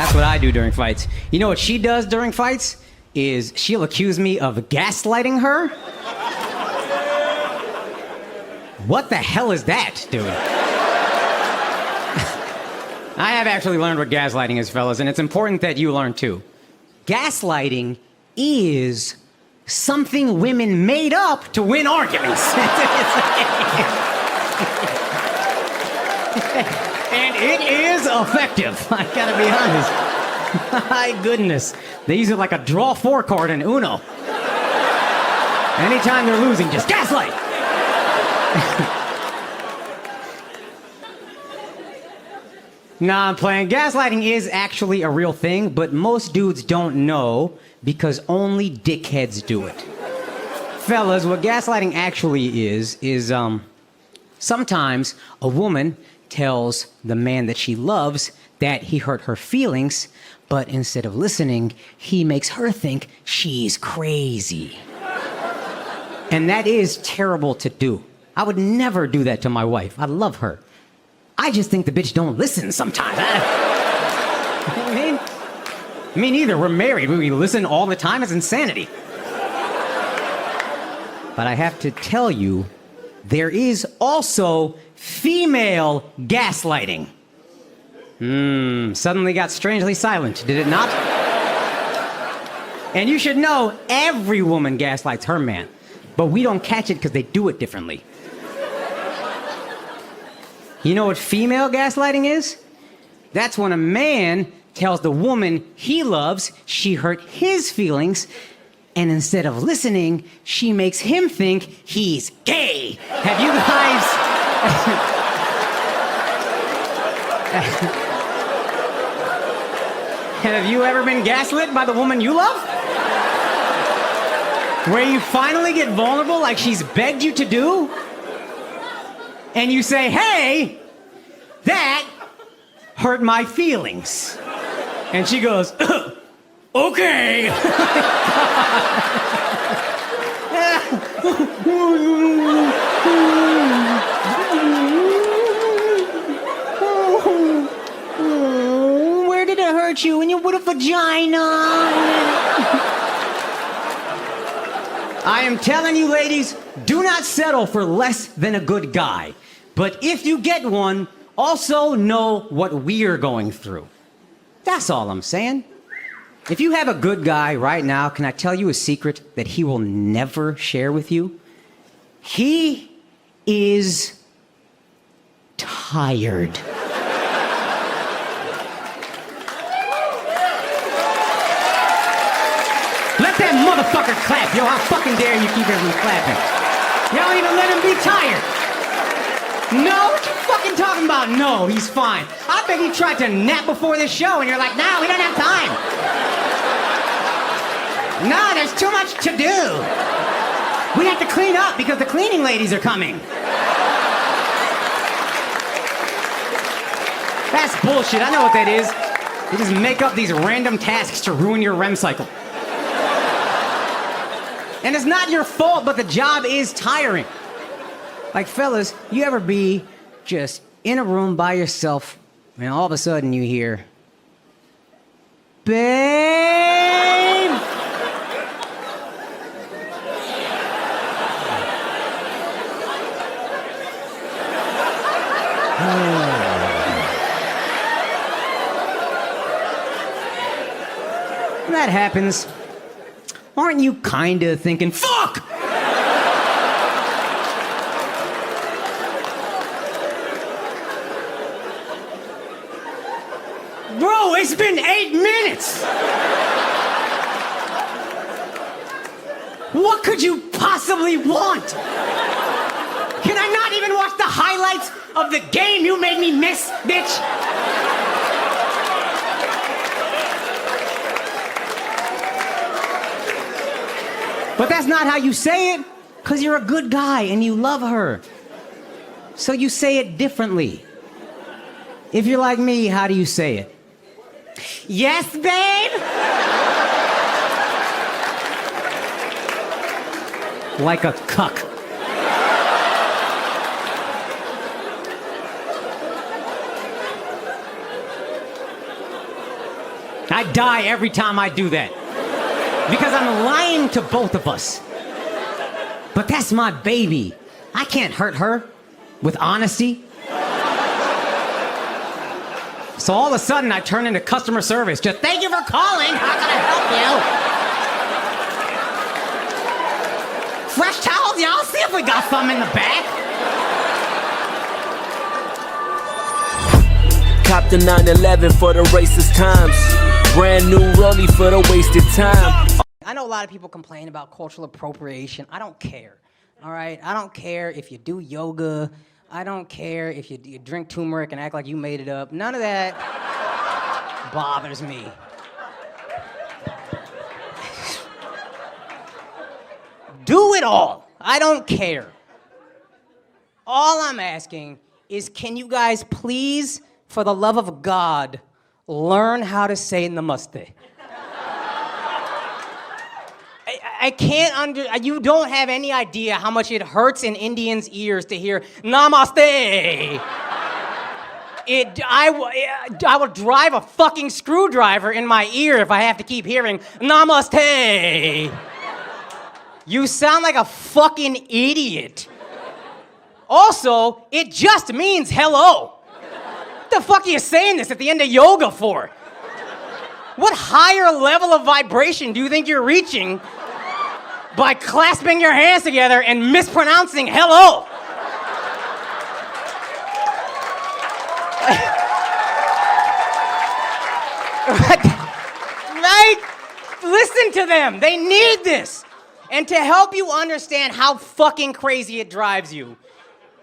That's what I do during fights. You know what she does during fights? Is she'll accuse me of gaslighting her. What the hell is that, dude? I have actually learned what gaslighting is, fellas, and it's important that you learn too. Gaslighting is something women made up to win arguments. And it is effective, I gotta be honest. My goodness. They use it like a draw 4 card in Uno. Anytime they're losing, just gaslight. Nah, I'm playing. Gaslighting is actually a real thing, but most dudes don't know because only dickheads do it. Fellas, what gaslighting actually is sometimes a woman tells the man that she loves that he hurt her feelings, but instead of listening, he makes her think she's crazy. And that is terrible to do. I would never do that to my wife. I love her. I just think the bitch don't listen sometimes. I mean, me neither. We're married. We listen all the time. It's insanity. But I have to tell you, there is also female gaslighting. Suddenly got strangely silent, did it not? And you should know every woman gaslights her man, but we don't catch it because they do it differently. You know what female gaslighting is? That's when a man tells the woman he loves she hurt his feelings, and instead of listening, she makes him think he's gay. Have you guys... Have you ever been gaslit by the woman you love? Where you finally get vulnerable like she's begged you to do? And you say, hey, that hurt my feelings. And she goes, okay. Where did it hurt you? In your with a vagina? I am telling you, ladies, do not settle for less than a good guy. But if you get one, also know what we're going through. That's all I'm saying. If you have a good guy right now, can I tell you a secret that he will never share with you? He is tired. Let that motherfucker clap. Yo, how fucking dare you keep him from clapping? Y'all don't even let him be tired. No? What you fucking talking about? No, he's fine. I bet he tried to nap before this show and you're like, no, we don't have time. No, there's too much to do. We have to clean up because the cleaning ladies are coming. That's bullshit. I know what that is. You just make up these random tasks to ruin your REM cycle. And it's not your fault, but the job is tiring. Like, fellas, you ever be just in a room by yourself and all of a sudden you hear, babe? When that happens, aren't you kinda thinking, fuck? Bro, it's been 8 minutes! What could you possibly want? Can I not even watch the highlights of the game you made me miss, bitch? But that's not how you say it, because you're a good guy and you love her. So you say it differently. If you're like me, how do you say it? Yes, babe? Like a cuck. I die every time I do that. Because I'm lying to both of us. But that's my baby. I can't hurt her with honesty. So all of a sudden I turn into customer service. Just thank you for calling. How can I help you? Fresh towels, y'all. See if we got some in the back. Cop the 911 for the racist times. Brand new rollie for the wasted time. I know a lot of people complain about cultural appropriation. I don't care. All right? I don't care if you do yoga. I don't care if you drink turmeric and act like you made it up. None of that bothers me. Do it all. I don't care. All I'm asking is, can you guys please, for the love of God, learn how to say namaste? I can't you don't have any idea how much it hurts in Indians' ears to hear namaste. I will drive a fucking screwdriver in my ear if I have to keep hearing namaste. You sound like a fucking idiot. Also, it just means hello. What the fuck are you saying this at the end of yoga for? What higher level of vibration do you think you're reaching by clasping your hands together and mispronouncing hello? Right? Listen to them. They need this. And to help you understand how fucking crazy it drives you,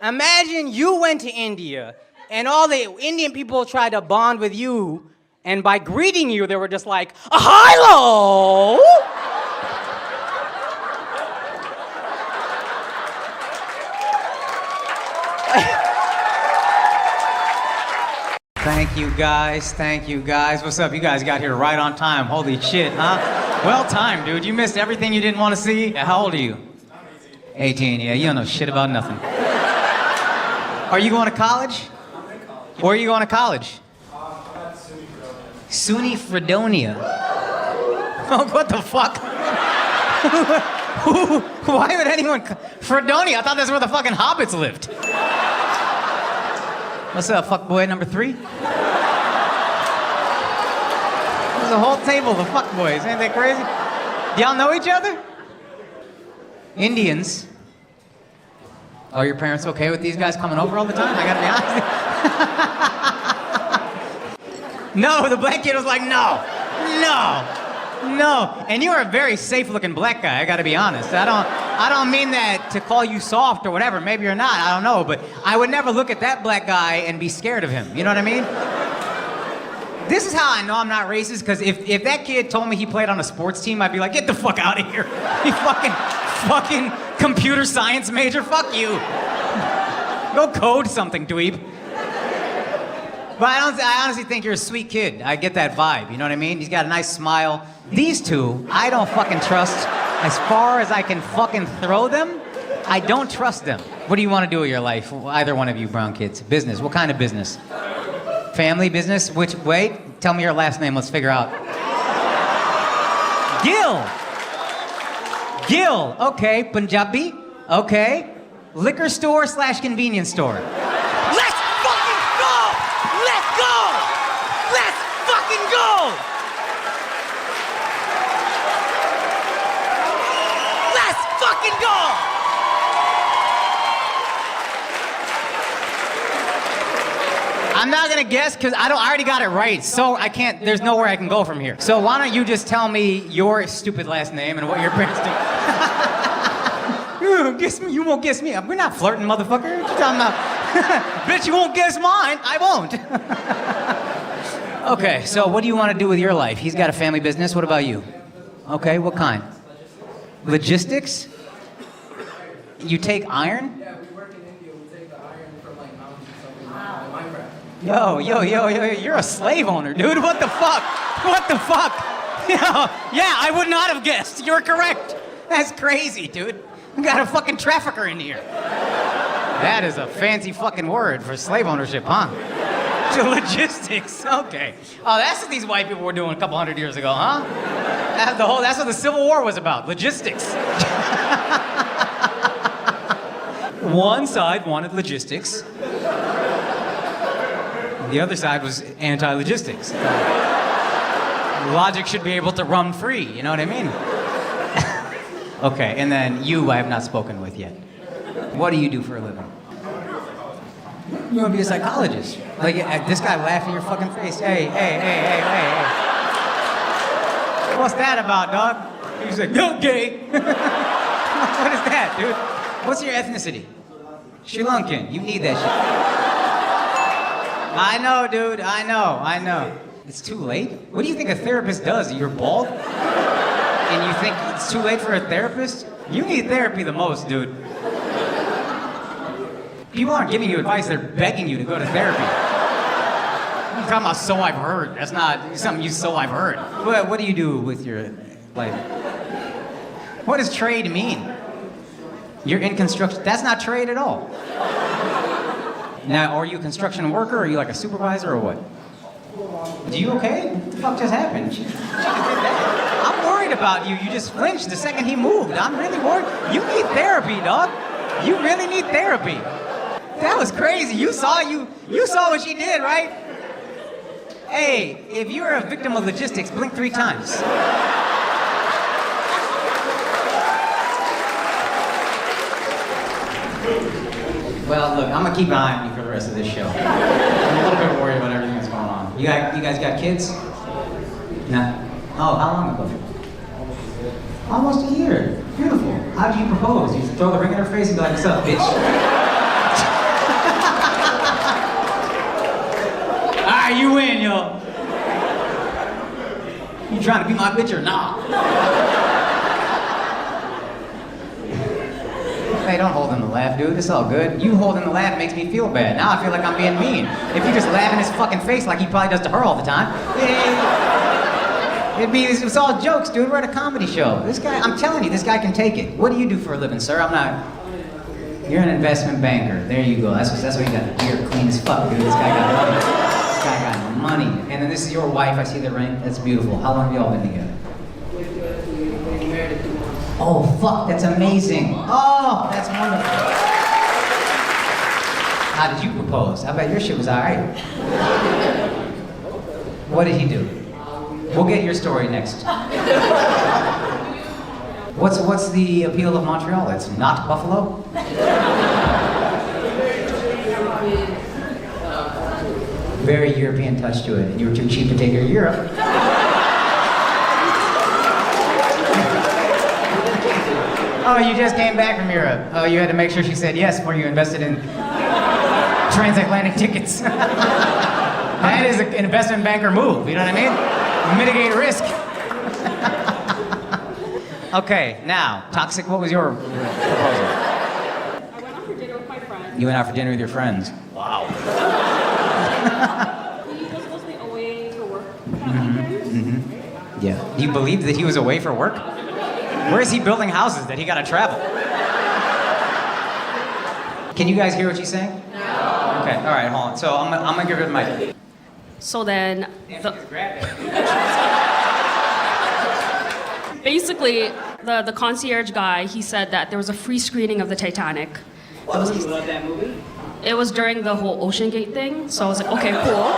imagine you went to India and all the Indian people tried to bond with you, and by greeting you, they were just like, hello! Thank you guys, thank you guys. What's up? You guys got here right on time. Holy shit, huh? Well timed, dude. You missed everything you didn't want to see. How old are you? 18, yeah, you don't know shit about nothing. Are you going to college? Where are you going to college? SUNY Fredonia. Oh, what the fuck? Why would anyone... Fredonia? I thought that's where the fucking hobbits lived. What's up, fuckboy number 3? There's a whole table of fuckboys. Ain't that crazy? Y'all know each other? Indians. Are your parents okay with these guys coming over all the time? I gotta be honest. No, the black kid was like, no. And you are a very safe-looking black guy, I gotta be honest. I don't mean that to call you soft or whatever. Maybe you're not, I don't know. But I would never look at that black guy and be scared of him. You know what I mean? This is how I know I'm not racist, because if that kid told me he played on a sports team, I'd be like, get the fuck out of here. You fucking computer science major, fuck you. Go code something, dweeb. But I honestly think you're a sweet kid. I get that vibe, you know what I mean? He's got a nice smile. These two, I don't fucking trust. As far as I can fucking throw them, I don't trust them. What do you want to do with your life? Either one of you brown kids. Business. What kind of business? Family business? Wait, tell me your last name. Let's figure out. Gill. Okay. Punjabi. Okay. Liquor store / convenience store. Let's fucking go! Let's go! Let's fucking go! Let's fucking go! I'm not gonna guess because I already got it right, so I can't, there's nowhere I can go from here. So why don't you just tell me your stupid last name and what your parents do? Guess me, you won't guess me. We're not flirting, motherfucker. What you talking about? Bitch, you won't guess mine. I won't. Okay, so what do you want to do with your life? He's got a family business. What about you? Okay, what kind? Logistics? You take iron? Yeah, we work in India. We take the iron from like mountains and stuff in Minecraft. Yo, you're a slave owner, dude. What the fuck? What the fuck? Yeah, I would not have guessed. You're correct. That's crazy, dude. We got a fucking trafficker in here. That is a fancy fucking word for slave ownership, huh? To logistics. Okay. Oh, that's what these white people were doing a couple hundred years ago, huh? That's what the Civil War was about. Logistics. One side wanted logistics. The other side was anti-logistics. Logic should be able to run free, you know what I mean? Okay, and then you I have not spoken with yet. What do you do for a living? You want to be a psychologist. Like, this guy laughed in your fucking face. Hey. What's that about, dog? He's like, no, gay. What is that, dude? What's your ethnicity? Sri Lankan. You need that shit. I know, dude. I know. It's too late? What do you think a therapist does? You're bald? And you think it's too late for a therapist? You need therapy the most, dude. People aren't giving you advice, they're begging you to go to therapy. You're talking about so I've heard. That's not something you so I've heard. What do you do with your life? What does trade mean? You're in construction. That's not trade at all. Now, are you a construction worker? Or are you like a supervisor or what? Are you okay? What the fuck just happened? She did that. I'm worried about you. You just flinched the second he moved. I'm really worried. You need therapy, dog. You really need therapy. That was crazy. You saw what she did, right? Hey, if you're a victim of logistics, blink 3 times. Well, look, I'm gonna keep an eye on you for the rest of this show. I'm a little bit worried about everything that's going on. You guys got kids? Nah. Oh, how long ago? Almost a year. Beautiful. How did you propose? You throw the ring in her face and be like, what's up, bitch? Alright, you win, yo. You trying to be my bitch or not? Hey, don't hold him to laugh, dude. It's all good. You holding the laugh makes me feel bad. Now I feel like I'm being mean. If you just laugh in his fucking face like he probably does to her all the time, it's all jokes, dude. We're at a comedy show. This guy, I'm telling you, this guy can take it. What do you do for a living, sir? You're an investment banker. There you go. That's what you got. The beard clean as fuck, dude. This guy got money. This guy got money. And then this is your wife. I see the ring. That's beautiful. How long have y'all been together? Oh, fuck, that's amazing. Oh, that's wonderful. How did you propose? I bet your shit was all right. What did he do? We'll get your story next. What's the appeal of Montreal? It's not Buffalo? Very European touch to it. You were too cheap to take her to Europe. Oh, you just came back from Europe. Oh, you had to make sure she said yes before you invested in transatlantic tickets. That is an investment banker move, you know what I mean? Mitigate risk. Okay, now, Toxic, what was your proposal? I went out for dinner with my friends. You went out for dinner with your friends. Wow. He was supposed to be away for work. Yeah. Do you believe that he was away for work? Where is he building houses that he gotta travel? Can you guys hear what she's saying? No. Okay, all right, hold on. So I'm gonna give her the mic. So then, basically, the concierge guy, he said that there was a free screening of the Titanic. You love that movie? It was during the whole Ocean Gate thing, so I was like, okay, cool.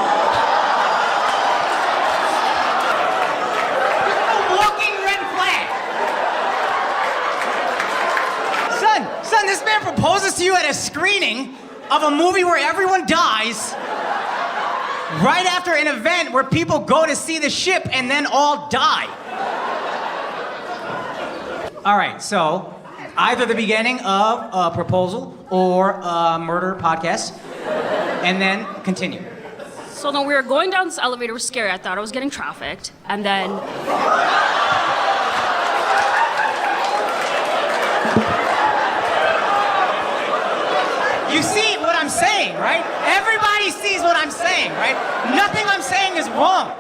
Son, this man proposes to you at a screening of a movie where everyone dies right after an event where people go to see the ship and then all die. All right, so either the beginning of a proposal or a murder podcast, and then continue. So then we were going down this elevator, it was scary. I thought I was getting trafficked, and then... You see what I'm saying, right? Everybody sees what I'm saying, right? Nothing I'm saying is wrong.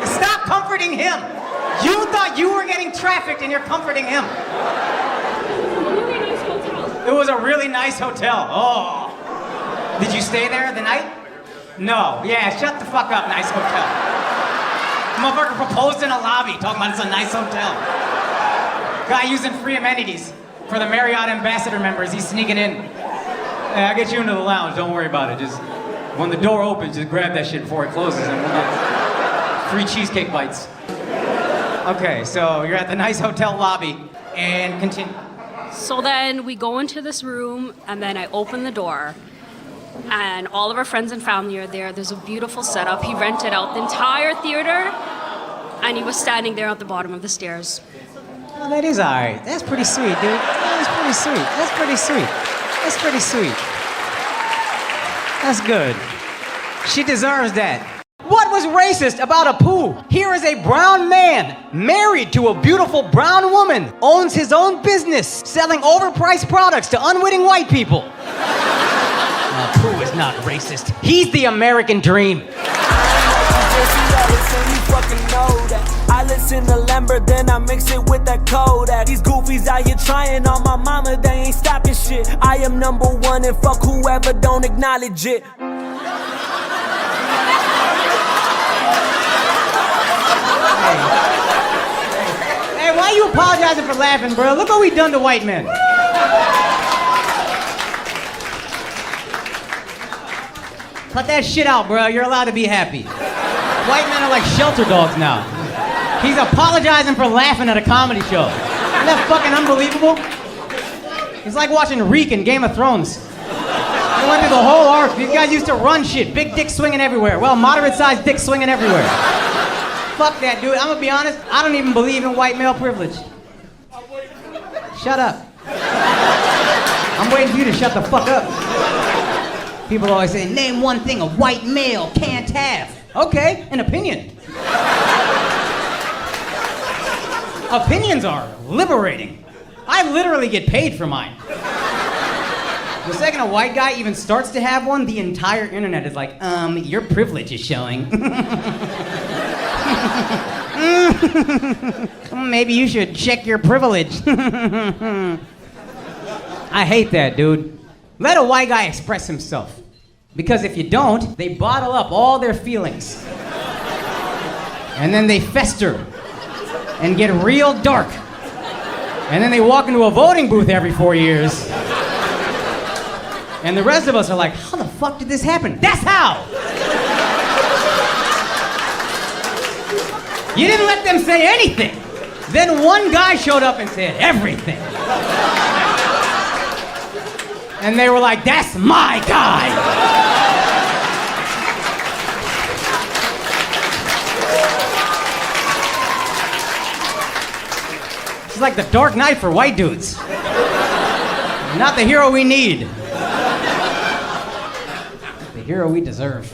Stop comforting him. You thought you were getting trafficked and you're comforting him. It was a really nice hotel. Oh. Did you stay there the night? No. Yeah, shut the fuck up, nice hotel. Motherfucker proposed in a lobby, talking about it's a nice hotel. Guy using free amenities for the Marriott ambassador members. He's sneaking in. Hey, I'll get you into the lounge. Don't worry about it. Just when the door opens, just grab that shit before it closes and we'll get free cheesecake bites. Okay, so you're at the nice hotel lobby and continue. So then we go into this room, and then I open the door, and all of our friends and family are there. There's a beautiful setup. He rented out the entire theater, and he was standing there at the bottom of the stairs. Oh, that is all right. That's pretty sweet, dude. That's pretty sweet. That's pretty sweet. That's pretty sweet. That's good. She deserves that. What was racist about a poo? Here is a brown man, married to a beautiful brown woman, owns his own business, selling overpriced products to unwitting white people. Pooh is not racist. He's the American dream. I listen to Lambert, then I mix it with that Kodak. These goofies out here trying on my mama, they ain't stopping shit. I am number one and fuck whoever don't acknowledge it. Hey, why are you apologizing for laughing, bro? Look what we done to white men. Cut that shit out, bro. You're allowed to be happy. White men are like shelter dogs now. He's apologizing for laughing at a comedy show. Isn't that fucking unbelievable? It's like watching Reek in Game of Thrones. They went through the whole arc. These guys used to run shit. Big dick swinging everywhere. Well, moderate-sized dick swinging everywhere. Fuck that, dude. I'm gonna be honest. I don't even believe in white male privilege. Shut up. I'm waiting for you to shut the fuck up. People always say, name one thing a white male can't have. Okay, an opinion. Opinions are liberating. I literally get paid for mine. The second a white guy even starts to have one, the entire internet is like, your privilege is showing. Maybe you should check your privilege. I hate that, dude. Let a white guy express himself. Because if you don't, they bottle up all their feelings. And then they fester and get real dark. And then they walk into a voting booth every 4 years. And the rest of us are like, how the fuck did this happen? That's how! You didn't let them say anything. Then one guy showed up and said everything. And they were like, that's my guy! It's like the Dark Knight for white dudes. Not the hero we need. The hero we deserve.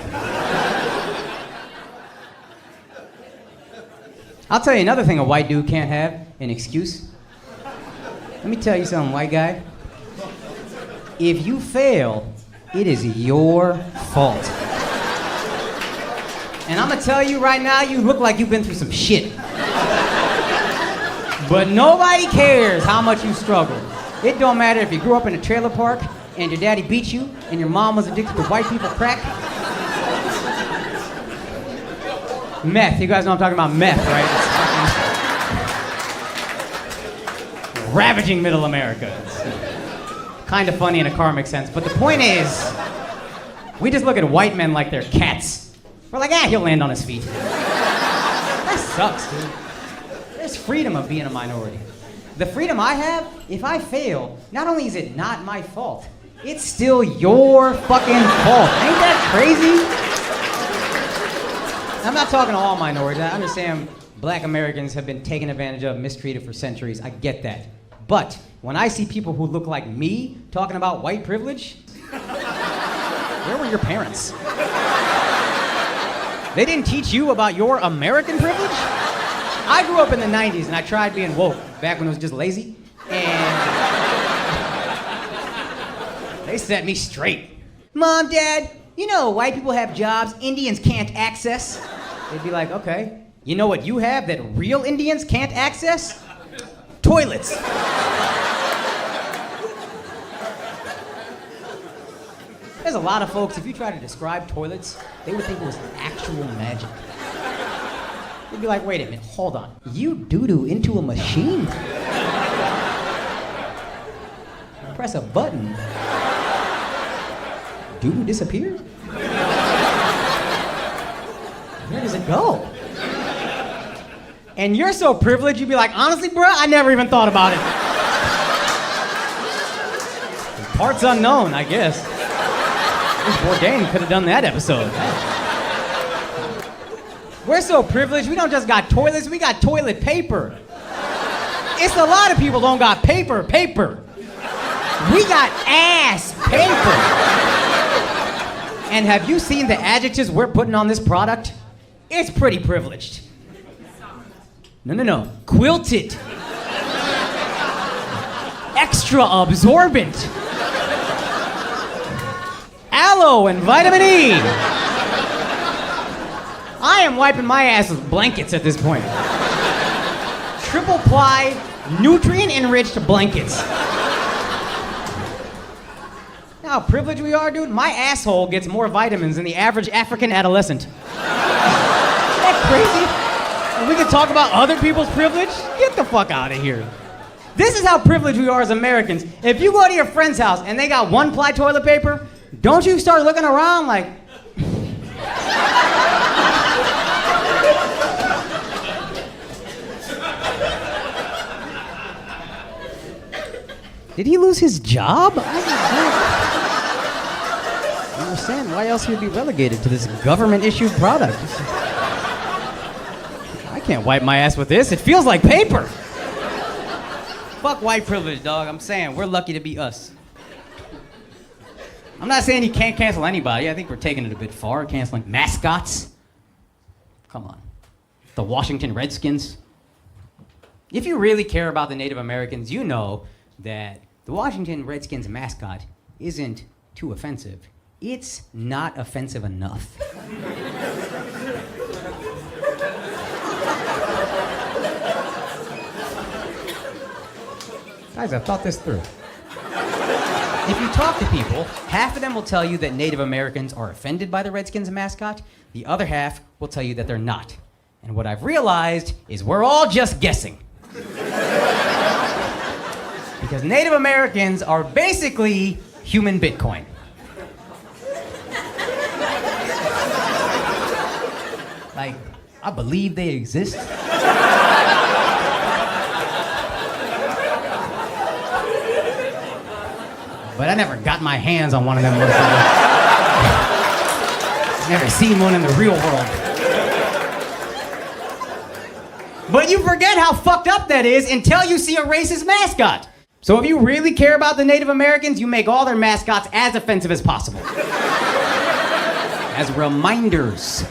I'll tell you another thing a white dude can't have, an excuse. Let me tell you something, white guy. If you fail, it is your fault. And I'm gonna tell you right now, you look like you've been through some shit. But nobody cares how much you struggled. It don't matter if you grew up in a trailer park and your daddy beat you and your mom was addicted to white people crack. Meth, you guys know I'm talking about meth, right? It's fucking ravaging middle America. It's kind of funny in a karmic sense, but the point is, we just look at white men like they're cats. We're like, he'll land on his feet. That sucks, dude. There's freedom of being a minority. The freedom I have, if I fail, not only is it not my fault, it's still your fucking fault. Ain't that crazy? I'm not talking to all minorities. I understand black Americans have been taken advantage of, mistreated for centuries. I get that. But when I see people who look like me talking about white privilege, where were your parents? They didn't teach you about your American privilege? I grew up in the 90s and I tried being woke back when it was just lazy. And they set me straight. Mom, Dad, you know white people have jobs Indians can't access. They'd be like, okay. You know what you have that real Indians can't access? Toilets. There's a lot of folks, if you try to describe toilets, they would think it was actual magic. They'd be like, wait a minute, hold on. You doo-doo into a machine? Press a button. Doo-doo disappears? Where does it go? And you're so privileged, you'd be like, honestly, bro, I never even thought about it. Parts unknown, I guess. This Bourdain could have done that episode. We're so privileged, we don't just got toilets, we got toilet paper. It's a lot of people don't got paper. We got ass paper. And have you seen the adjectives we're putting on this product? It's pretty privileged. No. Quilted. Extra absorbent. Aloe and vitamin E. I am wiping my ass with blankets at this point. Triple ply, nutrient-enriched blankets. How privileged we are, dude. My asshole gets more vitamins than the average African adolescent. Isn't that crazy? And we can talk about other people's privilege? Get the fuck out of here. This is how privileged we are as Americans. If you go to your friend's house and they got one-ply toilet paper, don't you start looking around like... Did he lose his job? I don't understand why else he would be relegated to this government-issued product. I can't wipe my ass with this. It feels like paper. Fuck white privilege, dog. I'm saying we're lucky to be us. I'm not saying you can't cancel anybody. I think we're taking it a bit far, canceling mascots. Come on. The Washington Redskins. If you really care about the Native Americans, you know that the Washington Redskins mascot isn't too offensive. It's not offensive enough. Guys, I've thought this through. If you talk to people, half of them will tell you that Native Americans are offended by the Redskins mascot. The other half will tell you that they're not. And what I've realized is we're all just guessing. Because Native Americans are basically human Bitcoin. Like, I believe they exist. But I never got my hands on one of them before. Never seen one in the real world. But you forget how fucked up that is until you see a racist mascot. So if you really care about the Native Americans, you make all their mascots as offensive as possible. As reminders.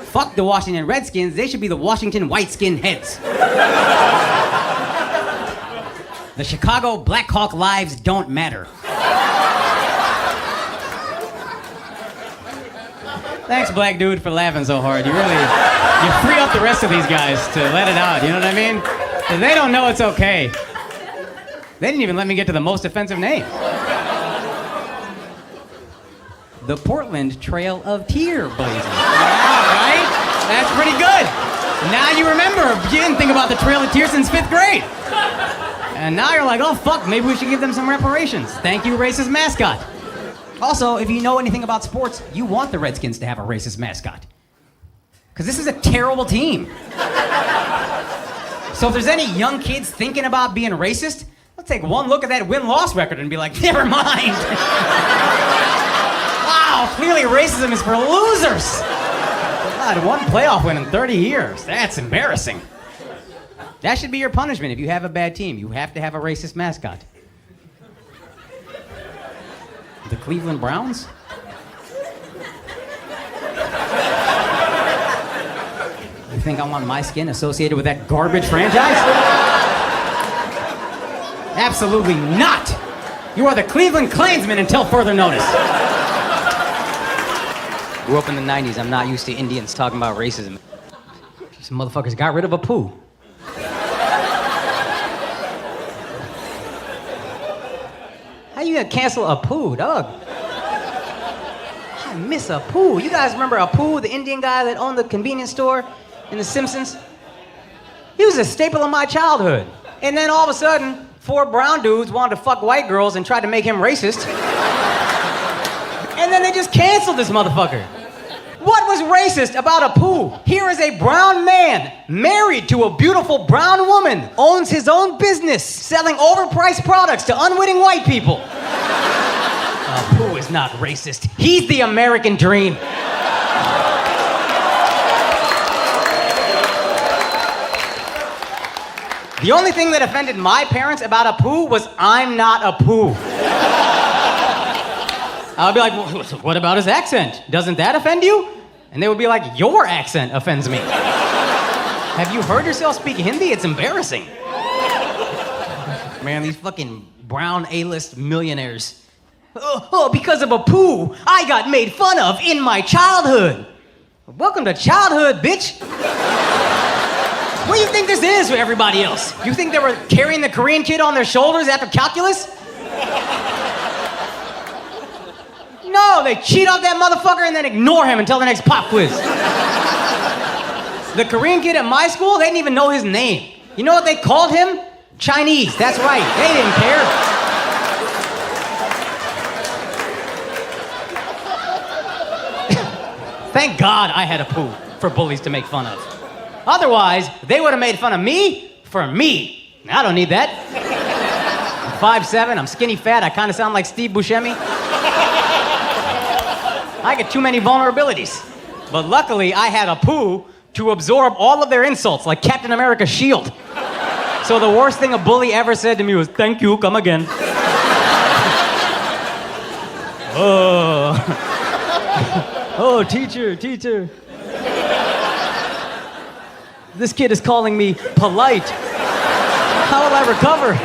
Fuck the Washington Redskins, they should be the Washington White Skinheads. The Chicago Blackhawk lives don't matter. Thanks, black dude, for laughing so hard. You free up the rest of these guys to let it out, you know what I mean? 'Cause they don't know it's okay. They didn't even let me get to the most offensive name. The Portland Trail of Tear Blazers. Right? That's pretty good. Now you remember, you didn't think about the Trail of Tears since 5th grade. And now you're like, oh fuck, maybe we should give them some reparations. Thank you, racist mascot. Also, if you know anything about sports, you want the Redskins to have a racist mascot. Because this is a terrible team. So if there's any young kids thinking about being racist, let's take one look at that win-loss record and be like, never mind. Wow, clearly racism is for losers. God, one playoff win in 30 years. That's embarrassing. That should be your punishment if you have a bad team. You have to have a racist mascot. The Cleveland Browns? You think I want my skin associated with that garbage franchise? Absolutely not! You are the Cleveland Klansmen until further notice. Grew up in the 90s. I'm not used to Indians talking about racism. These motherfuckers got rid of a poo. How you gonna cancel a poo, dog? miss Apu. You guys remember Apu, the Indian guy that owned the convenience store in The Simpsons? He was a staple of my childhood. And then all of a sudden, 4 brown dudes wanted to fuck white girls and tried to make him racist. And then they just canceled this motherfucker. What was racist about Apu? Here is a brown man, married to a beautiful brown woman, owns his own business, selling overpriced products to unwitting white people. Apu is not racist. He's the American dream. The only thing that offended my parents about Apu was I'm not Apu. I would be like, well, what about his accent? Doesn't that offend you? And they would be like, your accent offends me. Have you heard yourself speak Hindi? It's embarrassing. Man, these fucking brown A-list millionaires. Oh, because of Apu, I got made fun of in my childhood. Welcome to childhood, bitch. What do you think this is for everybody else? You think they were carrying the Korean kid on their shoulders after calculus? No, they cheat off that motherfucker and then ignore him until the next pop quiz. The Korean kid at my school, they didn't even know his name. You know what they called him? Chinese, that's right. They didn't care. Thank God I had Apu for bullies to make fun of. Otherwise, they would have made fun of me for me. I don't need that. I'm 5'7", I'm skinny fat, I kind of sound like Steve Buscemi. I get too many vulnerabilities. But luckily, I had Apu to absorb all of their insults, like Captain America's shield. So the worst thing a bully ever said to me was, thank you, come again. Oh, teacher. This kid is calling me polite. How will I recover?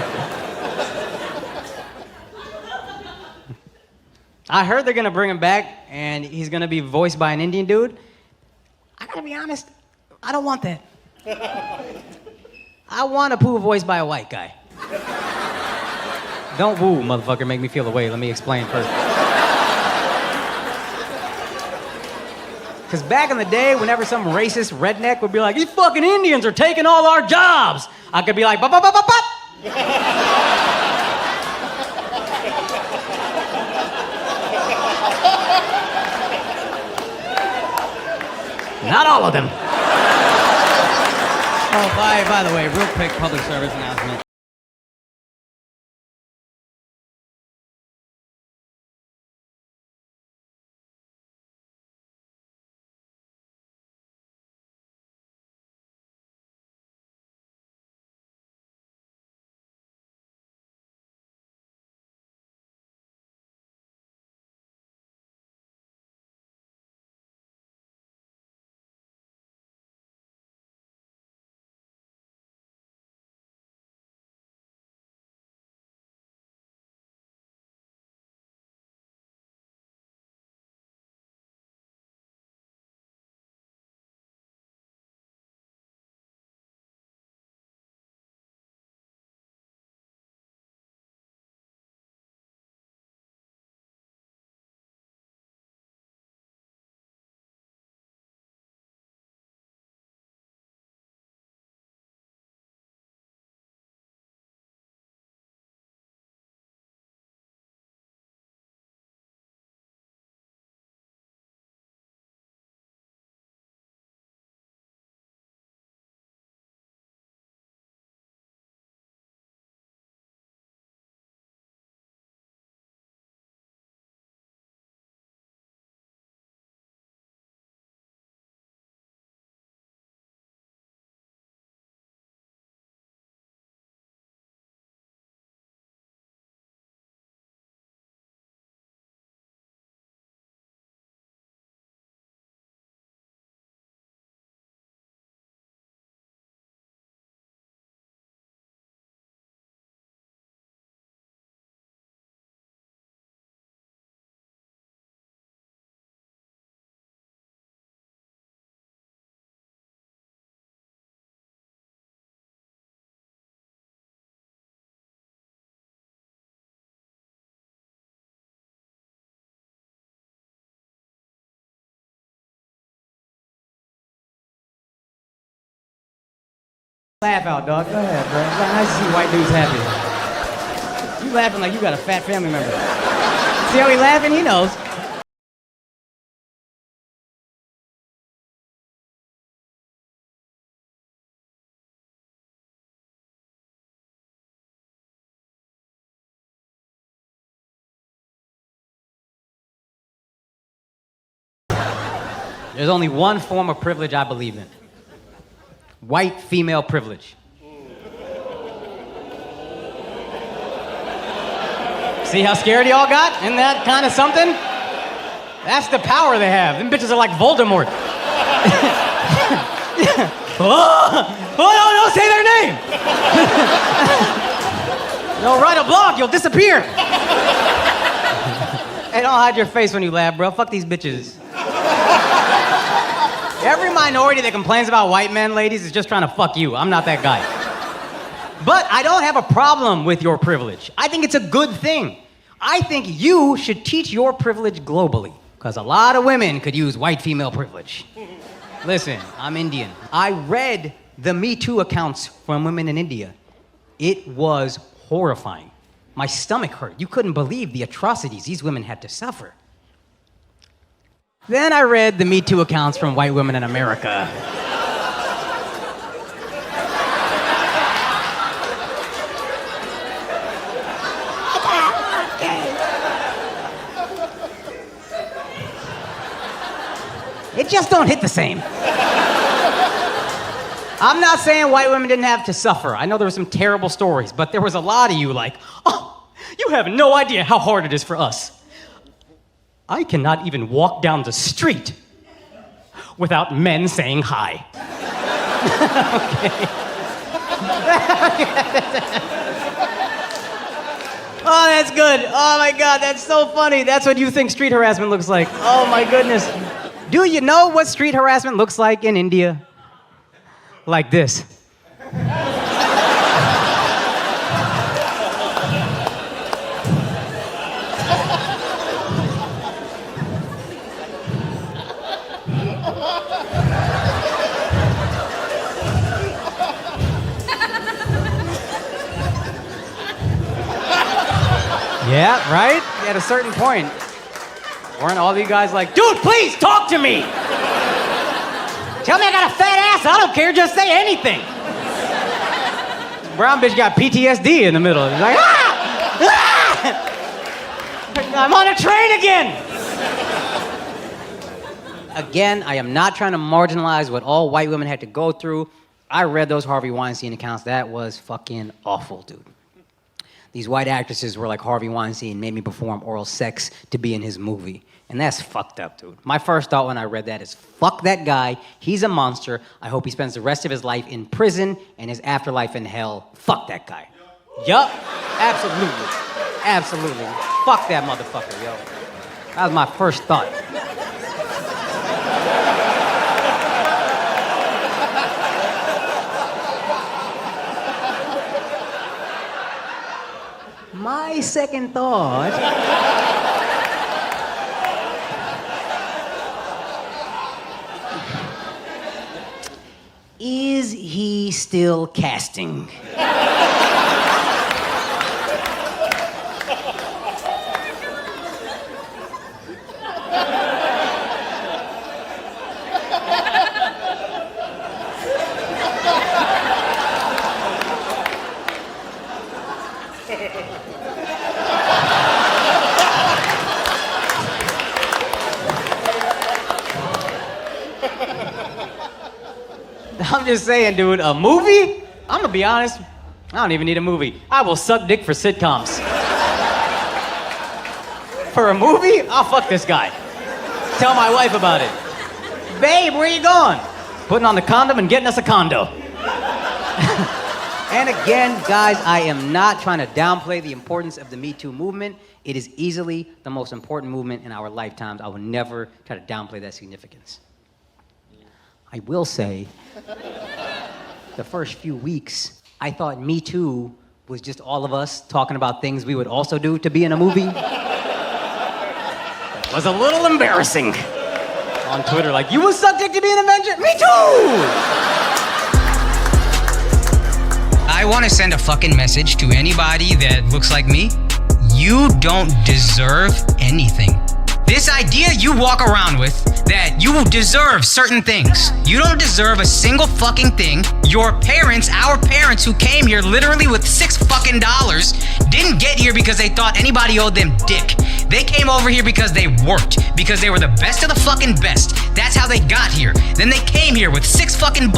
I heard they're gonna bring him back and he's gonna be voiced by an Indian dude. I gotta be honest, I don't want that. I want Apu voiced by a white guy. Don't woo, motherfucker, make me feel away. Let me explain first. Because back in the day, whenever some racist redneck would be like, these fucking Indians are taking all our jobs, I could be like, bop, bop, bop, bop, bop. Not all of them. Oh, by the way, real quick public service announcement. Laugh out, dog. Go ahead, bro. It's nice to see white dudes happy. You laughing like you got a fat family member. See how he laughing? He knows. There's only one form of privilege I believe in. White female privilege. See how scared y'all got? Isn't that kind of something? That's the power they have. Them bitches are like Voldemort. Oh, don't say their name. Don't write a blog, you'll disappear. Hey, don't hide your face when you laugh, bro. Fuck these bitches. Every minority that complains about white men, ladies, is just trying to fuck you. I'm not that guy. But I don't have a problem with your privilege. I think it's a good thing. I think you should teach your privilege globally, because a lot of women could use white female privilege. Listen, I'm Indian. I read the Me Too accounts from women in India. It was horrifying. My stomach hurt. You couldn't believe the atrocities these women had to suffer. Then I read the Me Too accounts from white women in America. It just don't hit the same. I'm not saying white women didn't have to suffer. I know there were some terrible stories, but there was a lot of you like, oh, you have no idea how hard it is for us. I cannot even walk down the street without men saying hi. Oh, that's good. Oh my God, that's so funny. That's what you think street harassment looks like. Oh my goodness. Do you know what street harassment looks like in India? Like this. Yeah, right? At a certain point, weren't all of you guys like, dude, please talk to me! Tell me I got a fat ass, I don't care, just say anything. Brown bitch got PTSD in the middle. He's like, ah! Ah! I'm on a train again! Again, I am not trying to marginalize what all white women had to go through. I read those Harvey Weinstein accounts. That was fucking awful, dude. These white actresses were like Harvey Weinstein, made me perform oral sex to be in his movie. And that's fucked up, dude. My first thought when I read that is, fuck that guy. He's a monster. I hope he spends the rest of his life in prison and his afterlife in hell. Fuck that guy. Yup. Absolutely. Absolutely. Fuck that motherfucker, yo. That was my first thought. My second thought is he still casting? I'm just saying, dude, a movie? I'm gonna be honest, I don't even need a movie. I will suck dick for sitcoms. For a movie? I'll fuck this guy. Tell my wife about it. Babe, where you going? Putting on the condom and getting us a condo. And again, guys, I am not trying to downplay the importance of the Me Too movement. It is easily the most important movement in our lifetimes. I will never try to downplay that significance. I will say, the first few weeks, I thought Me Too was just all of us talking about things we would also do to be in a movie. It was a little embarrassing. On Twitter, like, you would suck dick to be an Avenger? Me too! want to send a fucking message to anybody that looks like me. You don't deserve anything. This idea you walk around with that you deserve certain things. You don't deserve a single fucking thing. Your parents, our parents who came here literally with $6 fucking didn't get here because they thought anybody owed them dick. They came over here because they worked, because they were the best of the fucking best. That's how they got here. Then they came here with $6 fucking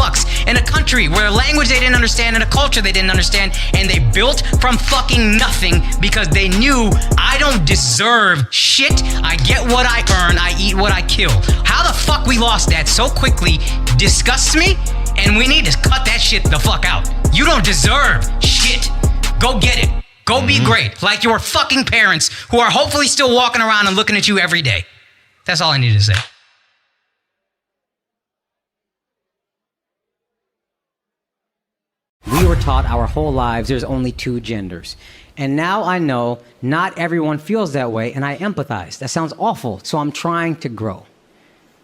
in a country where a language they didn't understand and a culture they didn't understand, and they built from fucking nothing because they knew I don't deserve shit. I get what I earn, I eat what I kill. How the fuck we lost that so quickly disgusts me, and we need to cut that shit the fuck out. You don't deserve shit. Go get it. Go be great, like your fucking parents who are hopefully still walking around and looking at you every day. That's all I need to say. We were taught our whole lives there's only 2 genders. And now I know not everyone feels that way, and I empathize. That sounds awful, so I'm trying to grow.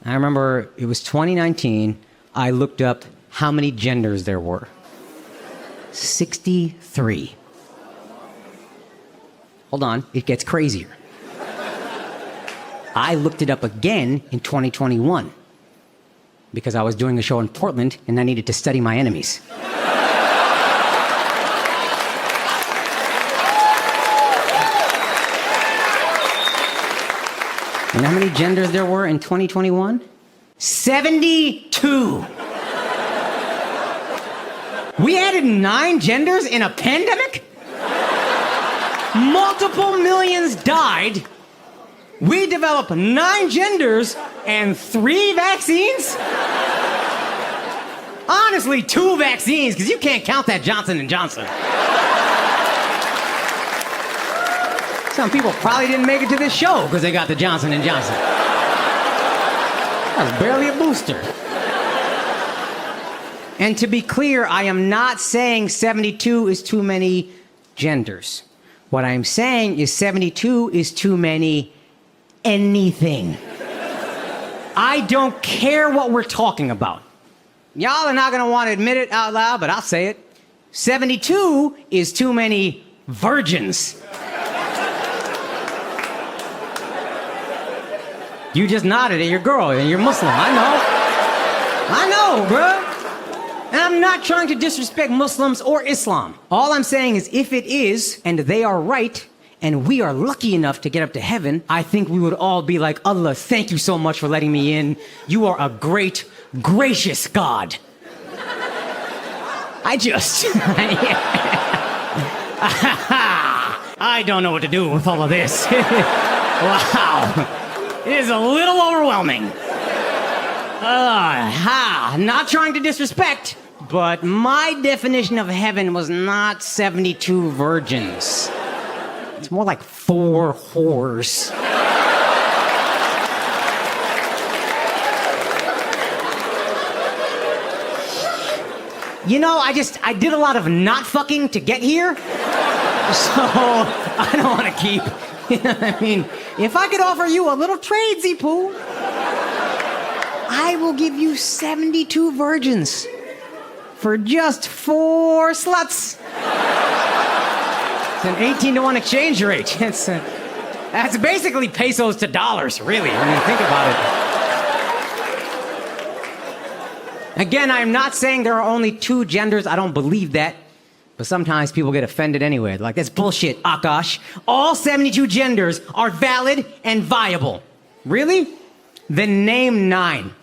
I remember it was 2019, I looked up how many genders there were. 63. Hold on, it gets crazier. I looked it up again in 2021 because I was doing a show in Portland and I needed to study my enemies. And how many genders there were in 2021? 72. We added 9 genders in a pandemic? Multiple millions died. We developed 9 genders and 3 vaccines? Honestly, 2 vaccines, because you can't count that Johnson & Johnson. Some people probably didn't make it to this show because they got the Johnson & Johnson. That was barely a booster. And to be clear, I am not saying 72 is too many genders. What I'm saying is 72 is too many anything. I don't care what we're talking about. Y'all are not going to want to admit it out loud, but I'll say it. 72 is too many virgins. You just nodded at your girl and you're Muslim. I know, bruh. And I'm not trying to disrespect Muslims or Islam. All I'm saying is if it is, and they are right, and we are lucky enough to get up to heaven, I think we would all be like, Allah, thank you so much for letting me in. You are a great, gracious God. I don't know what to do with all of this. Wow. It is a little overwhelming. Not trying to disrespect, but my definition of heaven was not 72 virgins. It's more like 4 whores. You know, I did a lot of not fucking to get here, so I don't want to keep. You know what I mean? If I could offer you a little trade, Zipu, I will give you 72 virgins for just 4 sluts. It's an 18-to-1 exchange rate. That's basically pesos to dollars, really, when you think about it. Again, I'm not saying there are only 2 genders. I don't believe that. But sometimes people get offended anyway. Like, that's bullshit, Akaash. All 72 genders are valid and viable. Really? Then name 9.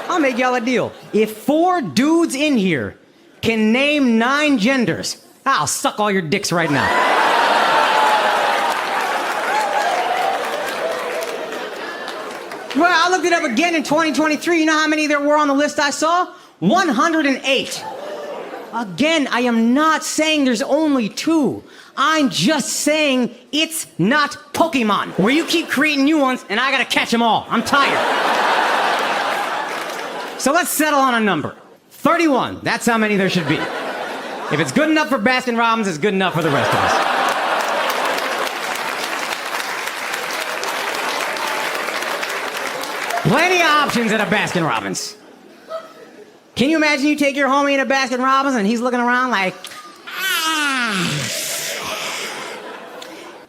I'll make y'all a deal. If 4 dudes in here can name 9 genders, I'll suck all your dicks right now. Well, I looked it up again in 2023. You know how many there were on the list I saw? 108. Again, I am not saying there's only 2. I'm just saying it's not Pokemon, where you keep creating new ones and I gotta catch them all. I'm tired. So let's settle on a number. 31. That's how many there should be. If it's good enough for Baskin Robbins, it's good enough for the rest of us. Plenty of options at a Baskin Robbins. Can you imagine you take your homie in a Baskin Robbins and he's looking around like,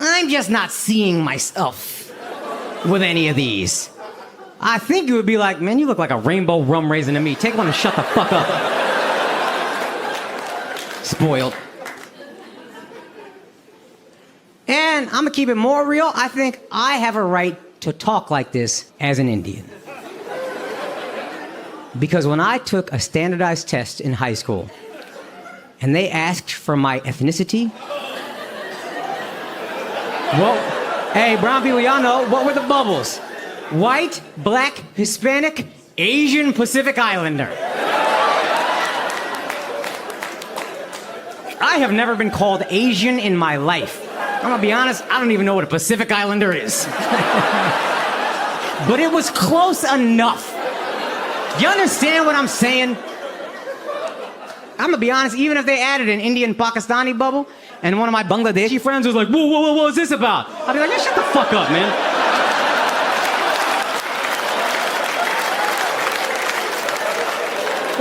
I'm just not seeing myself with any of these. I think you would be like, man, you look like a rainbow rum raisin to me. Take one and shut the fuck up. Spoiled. And I'm gonna keep it more real. I think I have a right to talk like this as an Indian. Because when I took a standardized test in high school and they asked for my ethnicity, well, hey, brown people, y'all know, what were the bubbles? White, black, Hispanic, Asian, Pacific Islander. I have never been called Asian in my life. I'm gonna be honest, I don't even know what a Pacific Islander is. But it was close enough. You understand what I'm saying? I'm gonna be honest, even if they added an Indian Pakistani bubble and one of my Bangladeshi friends was like, whoa, what is this about? I'd be like, yeah, shut the fuck up, man.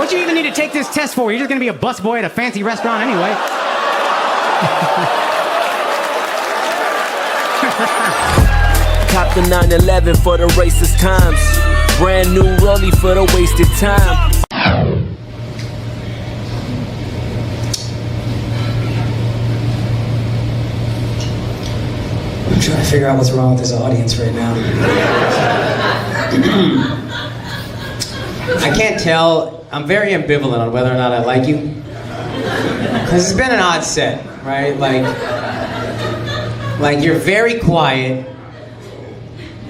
What you even need to take this test for? You're just gonna be a busboy at a fancy restaurant anyway. Cop the 911 for the racist times. Brand new rollie for the wasted time. I'm trying to figure out what's wrong with this audience right now. I can't tell. I'm very ambivalent on whether or not I like you. Because it's been an odd set, right? Like you're very quiet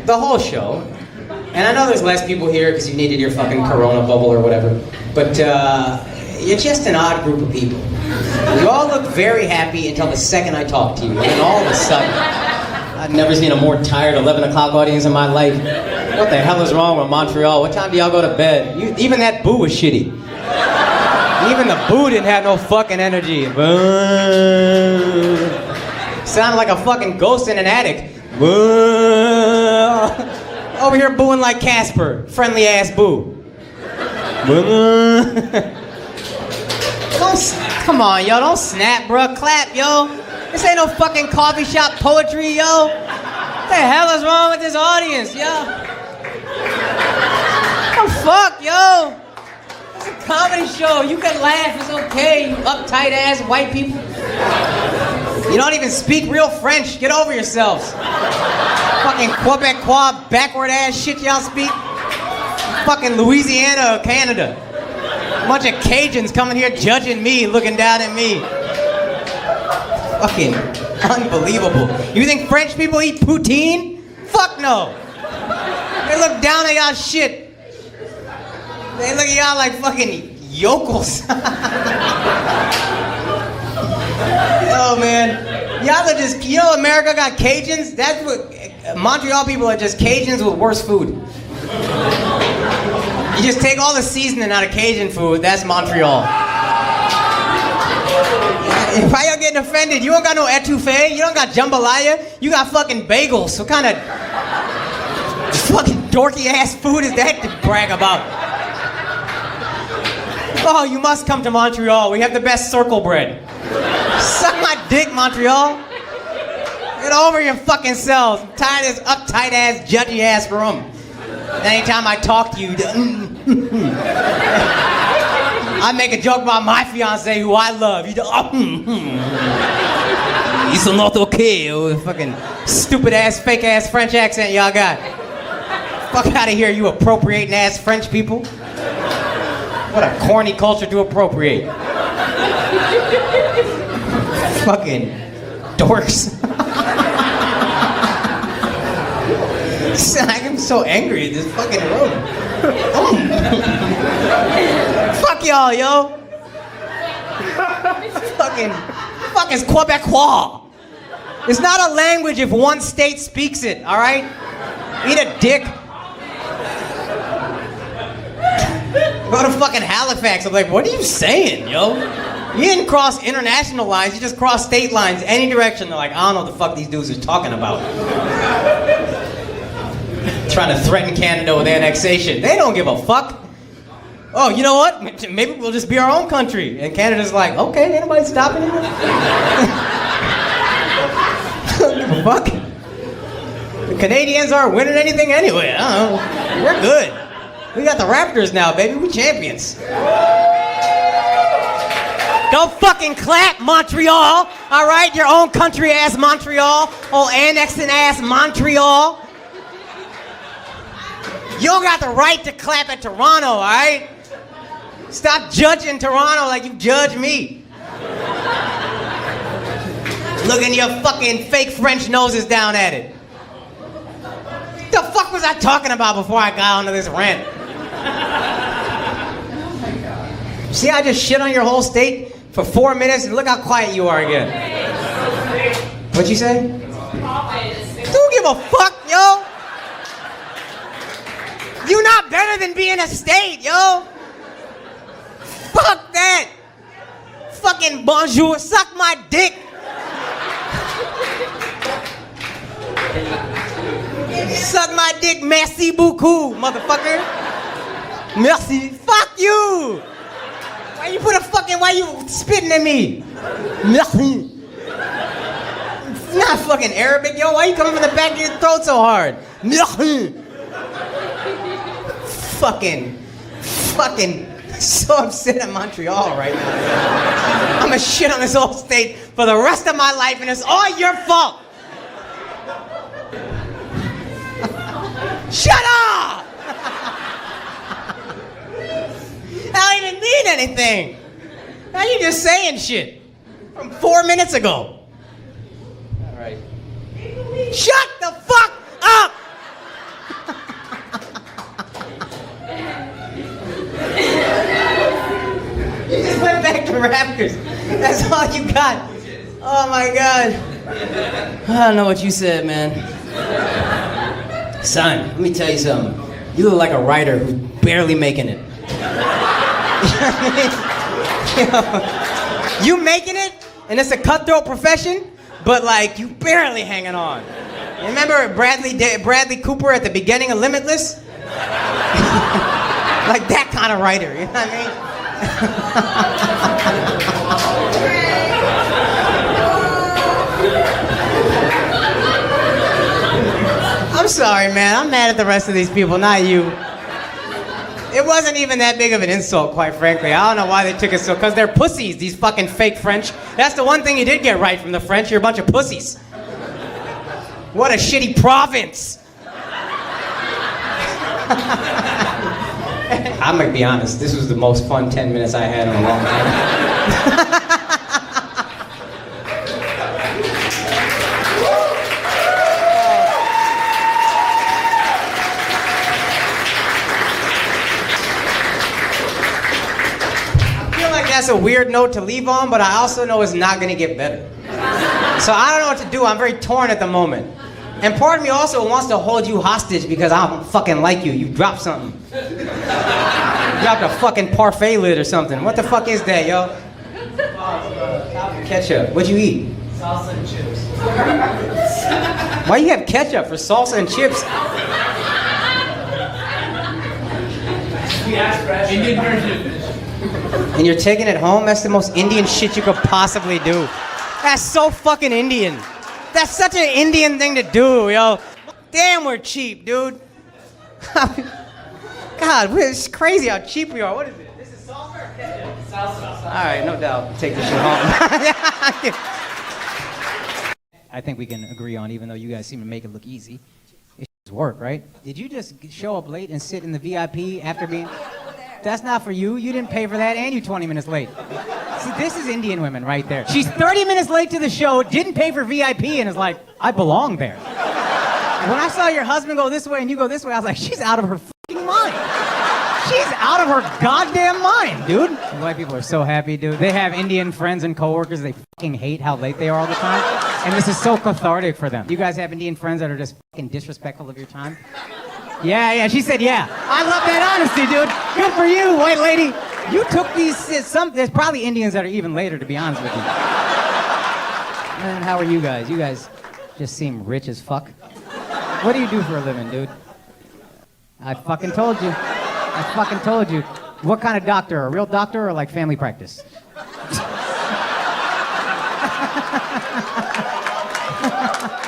the whole show. And I know there's less people here because you needed your fucking Corona bubble or whatever. But you're just an odd group of people. You all look very happy until the second I talk to you. And then all of a sudden, I've never seen a more tired 11 o'clock audience in my life. What the hell is wrong with Montreal? What time do y'all go to bed? Even that boo was shitty. Even the boo didn't have no fucking energy. Sounded like a fucking ghost in an attic. Over here booing like Casper. Friendly ass boo. Come on, yo. Don't snap, bro. Clap, yo. This ain't no fucking coffee shop poetry, yo. What the hell is wrong with this audience, yo? Oh, fuck, yo. It's a comedy show. You can laugh. It's okay, you uptight ass white people. You don't even speak real French. Get over yourselves. Fucking Quebecois backward ass shit y'all speak. Fucking Louisiana or Canada. A bunch of Cajuns coming here judging me, looking down at me. Fucking unbelievable. You think French people eat poutine? Fuck no. They look down at y'all shit. They look at y'all like fucking yokels. Oh man, y'all are just, you know America got Cajuns? That's what, Montreal people are just Cajuns with worse food. You just take all the seasoning out of Cajun food, that's Montreal. Why y'all getting offended? You don't got no etouffee, you don't got jambalaya, you got fucking bagels. What kind of fucking dorky ass food is that to brag about? Oh, you must come to Montreal, we have the best circle bread. Suck my dick, Montreal. Get over your fucking selves. I'm tired of this uptight ass, judgy ass room. Anytime I talk to you, I make a joke about my fiance who I love. You It's not okay. Fucking stupid ass, fake ass French accent y'all got. Fuck out of here, you appropriating ass French people. What a corny culture to appropriate. Fucking dorks. I'm so angry at this fucking room. Fuck y'all, yo. Fuck is Quebecois. It's not a language if one state speaks it, all right? Eat a dick. Go to fucking Halifax. I'm like, what are you saying, yo? You didn't cross international lines, you just crossed state lines any direction. They're like, I don't know what the fuck these dudes are talking about. Trying to threaten Canada with annexation. They don't give a fuck. Oh, you know what? Maybe we'll just be our own country. And Canada's like, okay, ain't nobody stopping you. Don't give a fuck. The Canadians aren't winning anything anyway. I don't know. We're good. We got the Raptors now, baby. We champions. Don't fucking clap, Montreal. All right, your own country ass Montreal. Old annexing ass Montreal. You don't got the right to clap at Toronto, all right? Stop judging Toronto like you judge me. Looking your fucking fake French noses down at it. What the fuck was I talking about before I got onto this rant? See, I just shit on your whole state for 4 minutes, and look how quiet you are again. What'd you say? Don't give a fuck, yo. You not better than being a state, yo. Fuck that. Fucking bonjour, suck my dick. Suck my dick, merci beaucoup, motherfucker. Merci. Fuck you. Why you spitting at me? Merci. It's not fucking Arabic, yo. Why you coming from the back of your throat so hard? Merci. Fucking so upset at Montreal right now. I'm gonna shit on this whole state for the rest of my life, and it's all your fault. Shut up! I don't even mean anything. Now you just saying shit from 4 minutes ago. All right. Shut the fuck up! You just went back to Raptors. That's all you got. Oh my God. I don't know what you said, man. Son, let me tell you something. You look like a writer who's barely making it. You making it, and it's a cutthroat profession, but like you barely hanging on. You remember Bradley Cooper at the beginning of Limitless? Like that kind of writer, you know what I mean? I'm sorry, man. I'm mad at the rest of these people, not you. It wasn't even that big of an insult, quite frankly. I don't know why they took it so, because they're pussies, these fucking fake French. That's the one thing you did get right from the French. You're a bunch of pussies. What a shitty province. I'm gonna be honest, this was the most fun 10 minutes I had in a long time. That's a weird note to leave on, but I also know it's not gonna get better. So I don't know what to do. I'm very torn at the moment. And part of me also wants to hold you hostage because I don't fucking like you. You dropped something. You dropped a fucking parfait lid or something. What the fuck is that, yo? Ketchup. What'd you eat? Salsa and chips. Why you have ketchup for salsa and chips? Indian version. And you're taking it home? That's the most Indian shit you could possibly do. That's so fucking Indian. That's such an Indian thing to do, yo. Damn, we're cheap, dude. God, it's crazy how cheap we are. What is it? This is salsa or ketchup? Salsa. All right, no doubt. Take this shit home. I think we can agree on, even though you guys seem to make it look easy, it's work, right? Did you just show up late and sit in the VIP after being... That's not for you. You didn't pay for that, and you 20 minutes late. See, this is Indian women right there. She's 30 minutes late to the show, didn't pay for VIP, and is like, I belong there. When I saw your husband go this way and you go this way, I was like, she's out of her fucking mind. She's out of her goddamn mind, dude. White people are so happy, dude. They have Indian friends and coworkers they fucking hate how late they are all the time. And this is so cathartic for them. You guys have Indian friends that are just fucking disrespectful of your time? Yeah, she said yeah. I love that honesty, dude. Good for you, white lady. You took these, there's probably Indians that are even later, to be honest with you. And how are you guys? You guys just seem rich as fuck. What do you do for a living, dude? I fucking told you. What kind of doctor? A real doctor or like family practice?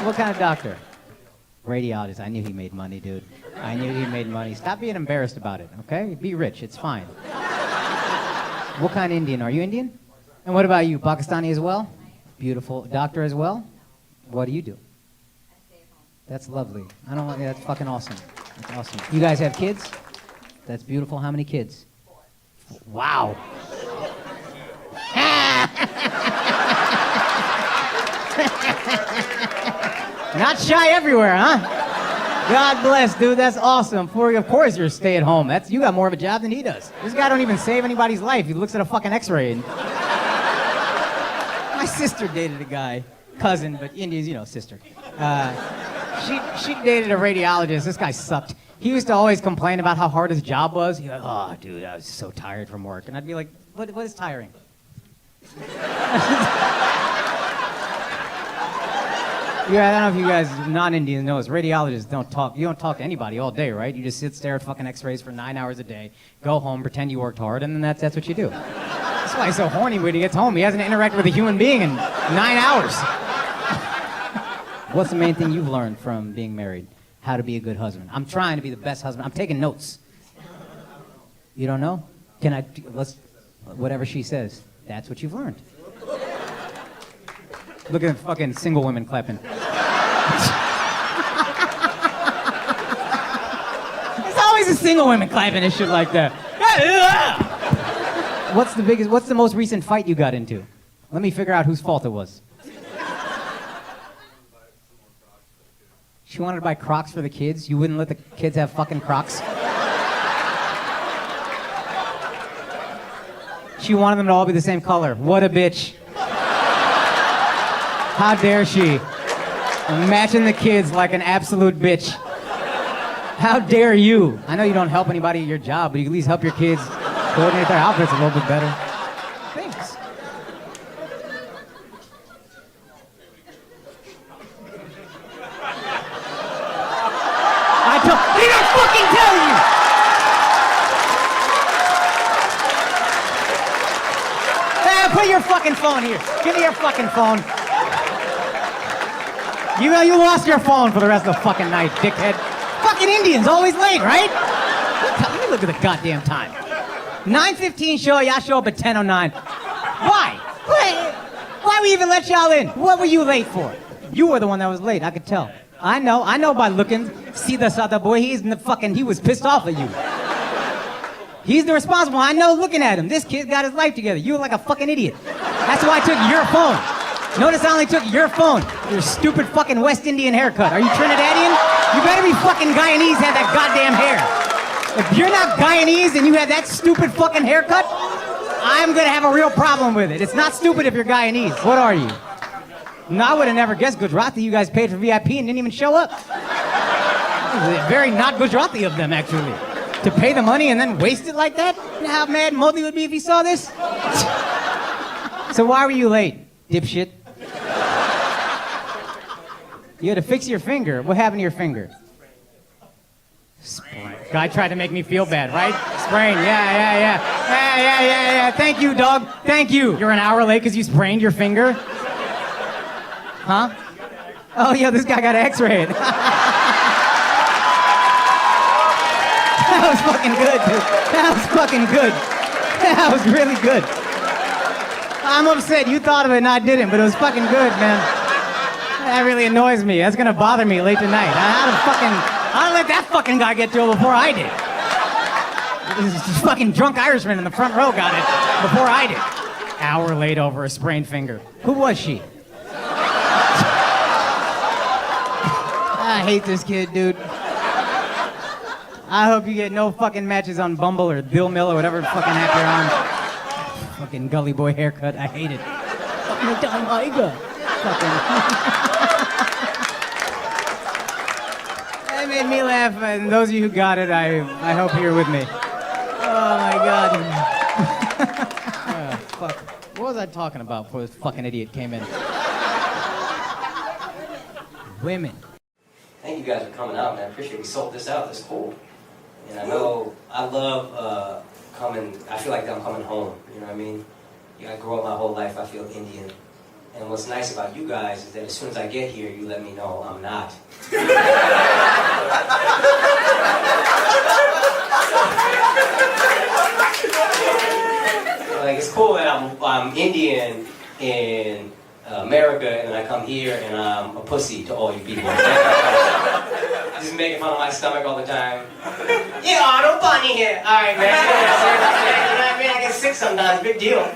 What kind of doctor? Radiologist. I knew he made money, dude. I knew he made money. Stop being embarrassed about it, okay? Be rich. It's fine. What kind of Indian? Are you Indian? And what about you? Pakistani as well? Beautiful. Doctor as well? What do you do? That's lovely. I don't want. Yeah, that's fucking awesome. That's awesome. You guys have kids? That's beautiful. How many kids? 4. Wow. Not shy everywhere, huh? God bless, dude. That's awesome. Of course you're stay at home. You got more of a job than he does. This guy don't even save anybody's life. He looks at a fucking X-ray. My sister dated a guy, cousin, but India's, sister. She dated a radiologist. This guy sucked. He used to always complain about how hard his job was. He'd be like, oh, dude, I was so tired from work. And I'd be like, what is tiring? Yeah, I don't know if you guys, non-Indians, know this. Radiologists don't talk. You don't talk to anybody all day, right? You just sit, stare at fucking X-rays for 9 hours a day, go home, pretend you worked hard, and then that's what you do. That's why he's so horny when he gets home. He hasn't interacted with a human being in 9 hours. What's the main thing you've learned from being married? How to be a good husband. I'm trying to be the best husband. I'm taking notes. You don't know? Whatever she says, that's what you've learned. Look at the fucking single women clapping. There's always a single women clapping and shit like that. What's the most recent fight you got into? Let me figure out whose fault it was. She wanted to buy Crocs for the kids. You wouldn't let the kids have fucking Crocs? She wanted them to all be the same color. What a bitch. How dare she? Matching the kids like an absolute bitch. How dare you? I know you don't help anybody at your job, but you at least help your kids coordinate their outfits a little bit better. Thanks. I didn't fucking tell you! Put your fucking phone here. Give me your fucking phone. You lost your phone for the rest of the fucking night, dickhead. Fucking Indians, always late, right? Let me look at the goddamn time. 9:15 show, y'all show up at 10:09. Why? Why we even let y'all in? What were you late for? You were the one that was late, I could tell. I know by looking. See the Sada boy, he was pissed off at you. He's the responsible. I know looking at him. This kid got his life together. You were like a fucking idiot. That's why I took your phone. Notice I only took your phone. Your stupid fucking West Indian haircut. Are you Trinidadian? You better be fucking Guyanese, have that goddamn hair. If you're not Guyanese and you have that stupid fucking haircut, I'm gonna have a real problem with it. It's not stupid if you're Guyanese. What are you? No, I would have never guessed Gujarati. You guys paid for VIP and didn't even show up. Very not Gujarati of them, actually. To pay the money and then waste it like that? You know how mad Modi would be if he saw this? So why were you late, dipshit? You had to fix your finger. What happened to your finger? Sprain. Guy tried to make me feel bad, right? Sprain. Yeah. Thank you, dog. Thank you. You're an hour late because you sprained your finger? Huh? Oh, yeah, this guy got x-rayed. That was fucking good, dude. That was fucking good. That was really good. I'm upset you thought of it and I didn't, but it was fucking good, man. That really annoys me. That's gonna bother me late tonight. I'll let that fucking guy get to it before I did. This fucking drunk Irishman in the front row got it before I did. Hour late over a sprained finger. Who was she? I hate this kid, dude. I hope you get no fucking matches on Bumble or Bill Mill or whatever fucking app you're on. Fucking gully boy haircut. I hate it. That made me laugh, and those of you who got it, I hope you're with me. Oh my god. Fuck. What was I talking about before this fucking idiot came in? Women. Thank you guys for coming out, man. I appreciate we sold this out. This is cool. And I know I love I feel like I'm coming home, you know what I mean? Yeah, I grew up my whole life, I feel Indian. And what's nice about you guys is that as soon as I get here, you let me know I'm not. Like, it's cool that I'm Indian in America, and then I come here and I'm a pussy to all you people. Just making fun of my stomach all the time. Yeah, no funny here. All right, man. You know what I mean? I get sick sometimes. Big deal.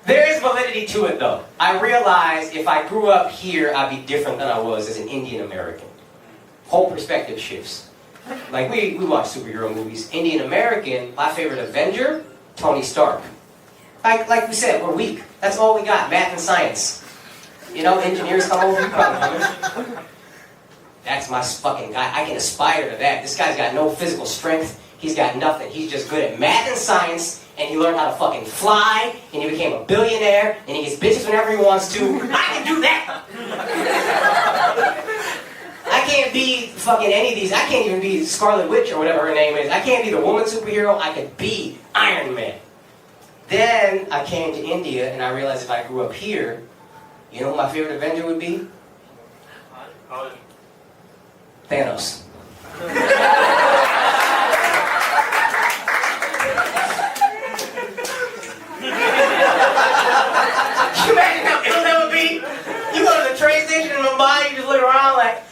There is validity to it, though. I realize if I grew up here, I'd be different than I was as an Indian American. Whole perspective shifts. Like, we watch superhero movies. Indian American, my favorite Avenger, Tony Stark. Like we said, we're weak. That's all we got, math and science. You know, engineers come over, That's my fucking guy. I can aspire to that. This guy's got no physical strength. He's got nothing. He's just good at math and science, and he learned how to fucking fly, and he became a billionaire, and he gets bitches whenever he wants to. I can do that! I can't be fucking any of these. I can't even be Scarlet Witch or whatever her name is. I can't be the woman superhero. I could be Iron Man. Then I came to India, and I realized if I grew up here, you know who my favorite Avenger would be? Thanos. You imagine how ill that would be? You go to the train station in Mumbai, you just look around like...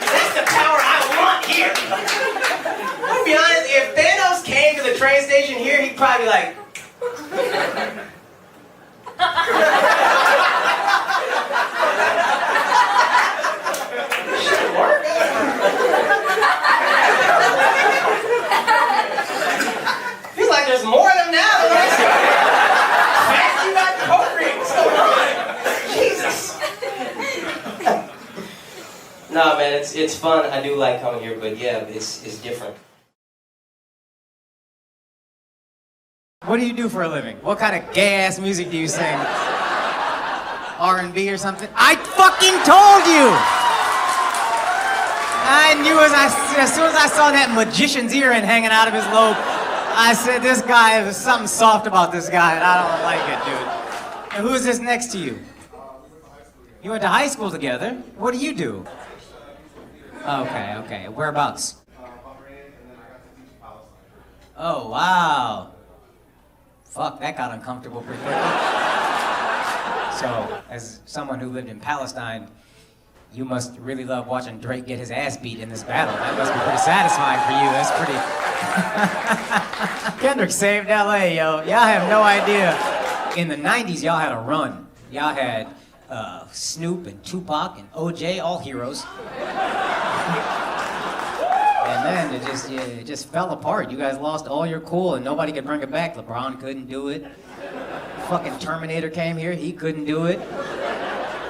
That's the power I want here. To be honest, if Thanos came to the train station here, he'd probably be like... Should work. Feels like there's more of them now than last year. Fast, you got coke ring. What's going on? Jesus. No, man, it's fun. I do like coming here, but yeah, it's different. What do you do for a living? What kind of gay-ass music do you sing? R&B or something? I fucking told you! I knew as soon as I saw that magician's ear hanging out of his lobe, I said, this guy, there's something soft about this guy, and I don't like it, dude. And who is this next to you? You went to high school together? What do you do? Okay. Whereabouts? Oh, wow. Fuck, that got uncomfortable pretty quickly. So, as someone who lived in Palestine, you must really love watching Drake get his ass beat in this battle. That must be pretty satisfying for you. That's pretty... Kendrick saved LA, yo. Y'all have no idea. In the 90s, y'all had a run. Y'all had Snoop and Tupac and OJ, all heroes. And then it just fell apart. You guys lost all your cool and nobody could bring it back. LeBron couldn't do it. Fucking Terminator came here, he couldn't do it.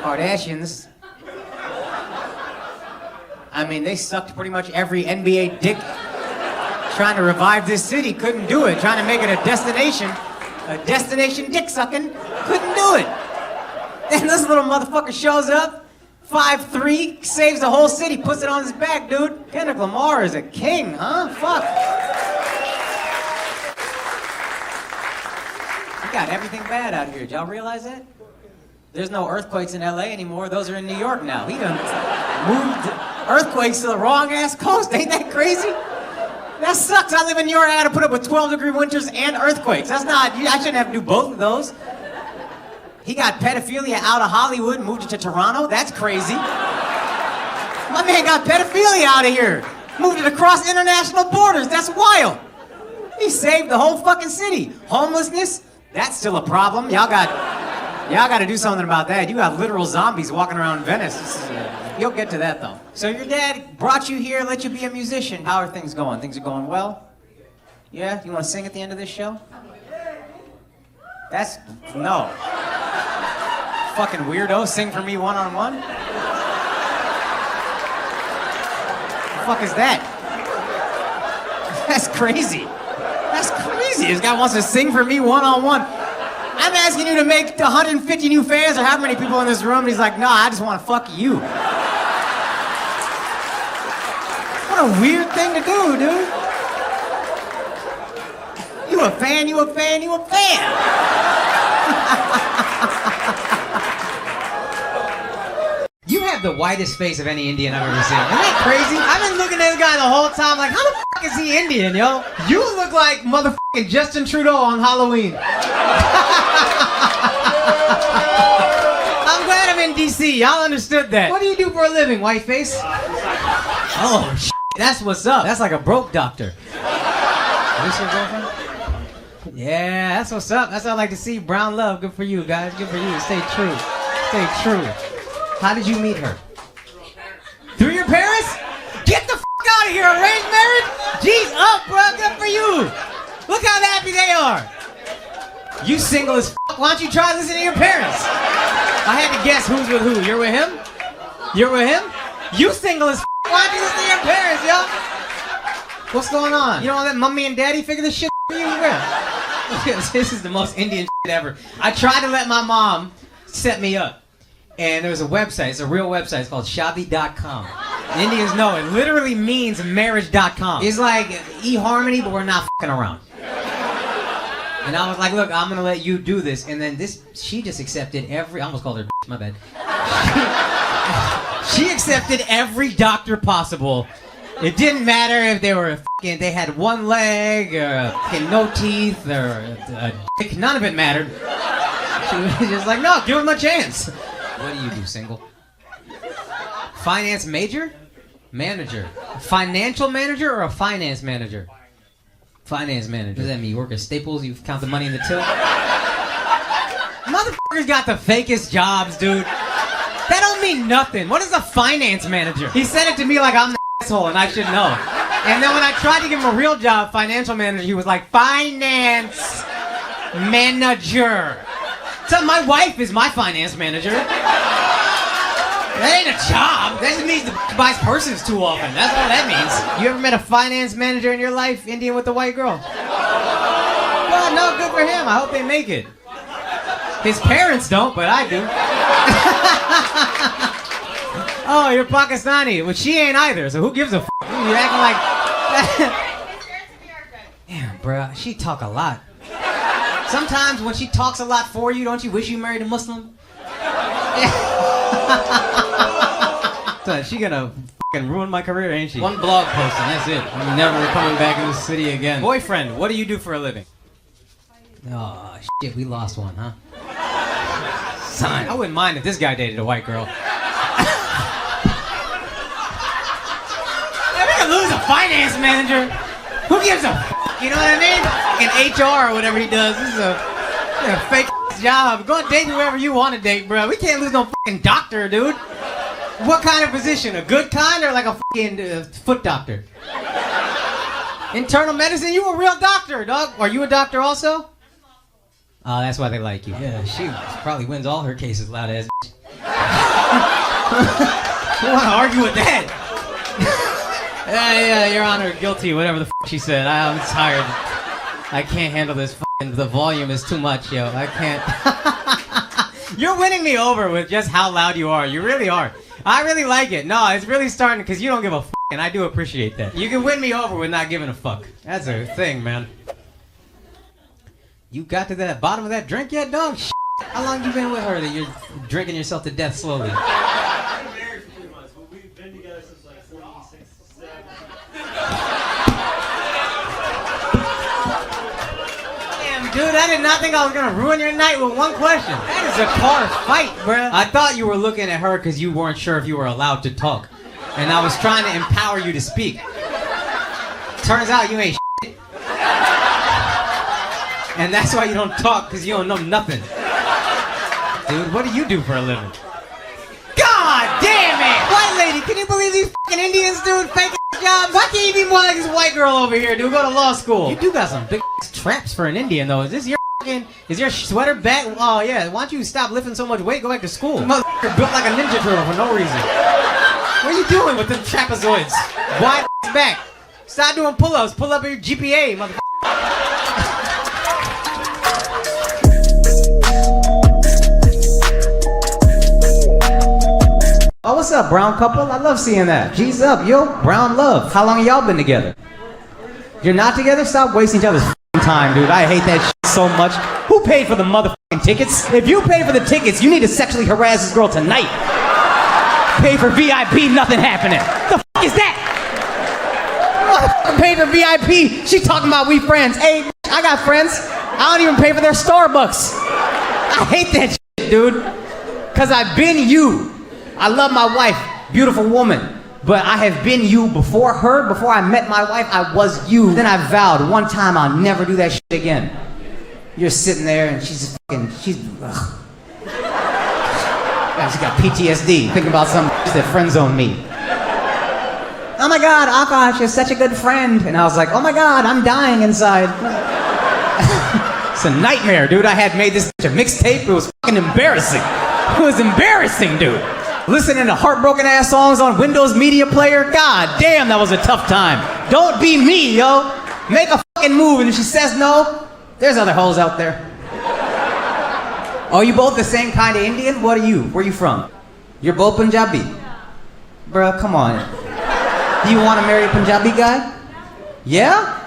Kardashians. I mean, they sucked pretty much every NBA dick trying to revive this city. Couldn't do it. Trying to make it a destination dick sucking. Couldn't do it. Then this little motherfucker shows up, 5'3", saves the whole city, puts it on his back, dude. Kendrick Lamar is a king, huh? Fuck. You got everything bad out here. Did y'all realize that? There's no earthquakes in LA anymore. Those are in New York now. He done moved earthquakes to the wrong ass coast. Ain't that crazy? That sucks. I live in New York. I gotta put up with 12-degree winters and earthquakes. That's not, I shouldn't have to do both of those. He got pedophilia out of Hollywood and moved it to Toronto. That's crazy. My man got pedophilia out of here. Moved it across international borders. That's wild. He saved the whole fucking city. Homelessness, that's still a problem. Y'all got to do something about that. You got literal zombies walking around Venice. You'll get to that though. So your dad brought you here, let you be a musician. How are things going? Things are going well? Yeah? You want to sing at the end of this show? That's, no. Fucking weirdo, sing for me one-on-one? The fuck is that? That's crazy. That's crazy. This guy wants to sing for me one-on-one. I'm asking you to make 150 new fans or how many people in this room, and he's like, nah, I just want to fuck you. What a weird thing to do, dude. You a fan, you a fan, you a fan. You have the whitest face of any Indian I've ever seen. Isn't that crazy? I've been looking at this guy the whole time like, how the fuck is he Indian, yo? You look like motherfucking Justin Trudeau on Halloween. I'm glad I'm in DC. Y'all understood that. What do you do for a living, white face? Oh, shit. That's what's up. That's like a broke doctor. Is this your girlfriend? Yeah, that's what's up. That's what I like to see. Brown love. Good for you, guys. Good for you. Stay true. Stay true. How did you meet her? Through your parents? Get the fuck out of here. Arranged marriage? G's up, bro. Good for you. Look how happy they are. You single as fuck. Why don't you try listening to your parents? I had to guess who's with who. You're with him? You're with him? You single as fuck. Why don't you listen to your parents, yo? What's going on? You don't let mommy and daddy figure this shit for you? This is the most Indian shit ever. I tried to let my mom set me up. And there was a website, it's a real website, it's called Shadi.com. Indians know it literally means marriage.com. It's like eHarmony, but we're not fucking around. And I was like, look, I'm gonna let you do this. And then she just accepted I almost called her bitch, my bad. She accepted every doctor possible. It didn't matter if they had one leg, or no teeth, or a dick, none of it mattered. She was just like, no, give him a chance. What do you do, single? Finance major? Manager. Financial manager or a finance manager? Finance manager. What does that mean? You work at Staples, you count the money in the till? Motherfuckers got the fakest jobs, dude. That don't mean nothing. What is a finance manager? He said it to me like I'm the asshole and I should know. And then when I tried to give him a real job, financial manager, he was like, finance manager. So my wife is my finance manager. That ain't a job. That just means the buys purses too often. That's all that means. You ever met a finance manager in your life, Indian with a white girl? Well, no, good for him. I hope they make it. His parents don't, but I do. Oh, you're Pakistani. Well, she ain't either, so who gives a f***? You acting like... Damn, bruh. She talk a lot. Sometimes when she talks a lot for you, don't you wish you married a Muslim? So she gonna f***ing ruin my career, ain't she? One blog post and that's it. I'm never coming back in this city again. Boyfriend, what do you do for a living? Oh, shit, we lost one, huh? Son, I wouldn't mind if this guy dated a white girl. Yeah, we could lose a finance manager. Who gives a f***? You know what I mean? In HR or whatever he does. This is a fake job. Go and date whoever you want to date, bro. We can't lose no fucking doctor, dude. What kind of position? A good kind or like a fucking foot doctor? Internal medicine? You a real doctor, dog. Are you a doctor also? Oh, that's why they like you. Yeah, she probably wins all her cases, loud ass. You want to argue with that? Yeah, Your Honor, guilty, whatever the f*** she said. I'm tired. I can't handle this f***ing, the volume is too much, yo. I can't. You're winning me over with just how loud you are. You really are. I really like it. No, it's really starting because you don't give a f***, and I do appreciate that. You can win me over with not giving a fuck. That's a thing, man. You got to the bottom of that drink yet, dog? Shit. How long you been with her that you're drinking yourself to death slowly? We've been married for 3 months, but we've been together since like 46, 7. Damn, dude, I did not think I was gonna ruin your night with one question. That is a car fight, bruh. I thought you were looking at her because you weren't sure if you were allowed to talk. And I was trying to empower you to speak. Turns out you ain't shit. And that's why you don't talk, because you don't know nothing. Dude, what do you do for a living? God damn it! White lady, can you believe these fucking Indians, dude? Fake jobs? Why can't you be more like this white girl over here, dude? Go to law school. You do got some big traps for an Indian, though. Is this your fucking... Is your sweater back? Oh, yeah. Why don't you stop lifting so much weight? Go back to school. You motherfucker built like a ninja turtle for no reason. What are you doing with them trapezoids? Wide back. Stop doing pull-ups. Pull up your GPA, motherfucker. Oh, what's up, brown couple? I love seeing that. G's up, yo. Brown love. How long have y'all been together? You're not together? Stop wasting each other's time, dude. I hate that shit so much. Who paid for the motherfucking tickets? If you paid for the tickets, you need to sexually harass this girl tonight. Pay for VIP, nothing happening. The fuck is that? Pay for VIP. She talking about we friends. Hey, I got friends. I don't even pay for their Starbucks. I hate that shit, dude. Cause I've been you. I love my wife, beautiful woman. But I have been you before her. Before I met my wife, I was you. Then I vowed one time I'll never do that shit again. You're sitting there and she's fucking, ugh. She got PTSD, thinking about some that friend zoned me. Oh my God, Akaash, you're such a good friend. And I was like, oh my God, I'm dying inside. It's a nightmare, dude. I had made this a mixtape. It was fucking embarrassing. It was embarrassing, dude. Listening to heartbroken ass songs on Windows Media Player. God damn, that was a tough time. Don't be me, yo. Make a fucking move. And if she says no, there's other hoes out there. Oh, you both the same kind of Indian? What are you? Where are you from? You're both Punjabi? Bruh, come on. Do you want to marry a Punjabi guy? Yeah?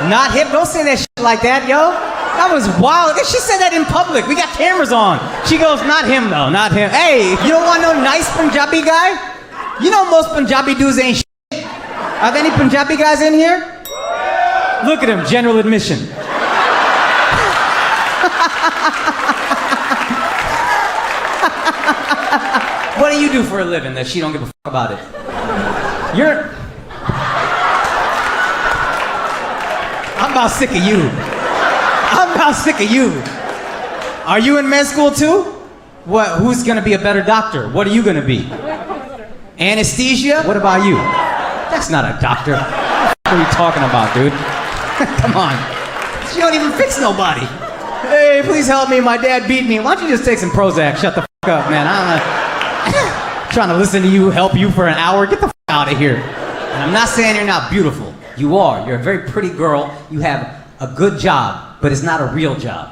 Not hip? Don't say that shit like that, yo. That was wild. She said that in public. We got cameras on. She goes, not him though, not him. Hey, you don't want no nice Punjabi guy? You know most Punjabi dudes ain't shit. Are there any Punjabi guys in here? Look at him, general admission. What do you do for a living that she don't give a fuck about it? I'm about sick of you. I'm about sick of you. Are you in med school too? What? Who's gonna be a better doctor? What are you gonna be? Anesthesia? What about you? That's not a doctor. What are you talking about, dude? Come on. She don't even fix nobody. Hey, please help me. My dad beat me. Why don't you just take some Prozac? Shut the fuck up, man. I'm trying to listen to you, help you for an hour. Get the fuck out of here. And I'm not saying you're not beautiful. You are. You're a very pretty girl. You have a good job, but it's not a real job.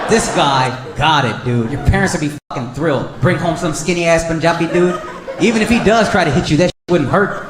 This guy got it, dude. Your parents would be fucking thrilled. Bring home some skinny ass Punjabi dude. Even if he does try to hit you, that shit wouldn't hurt.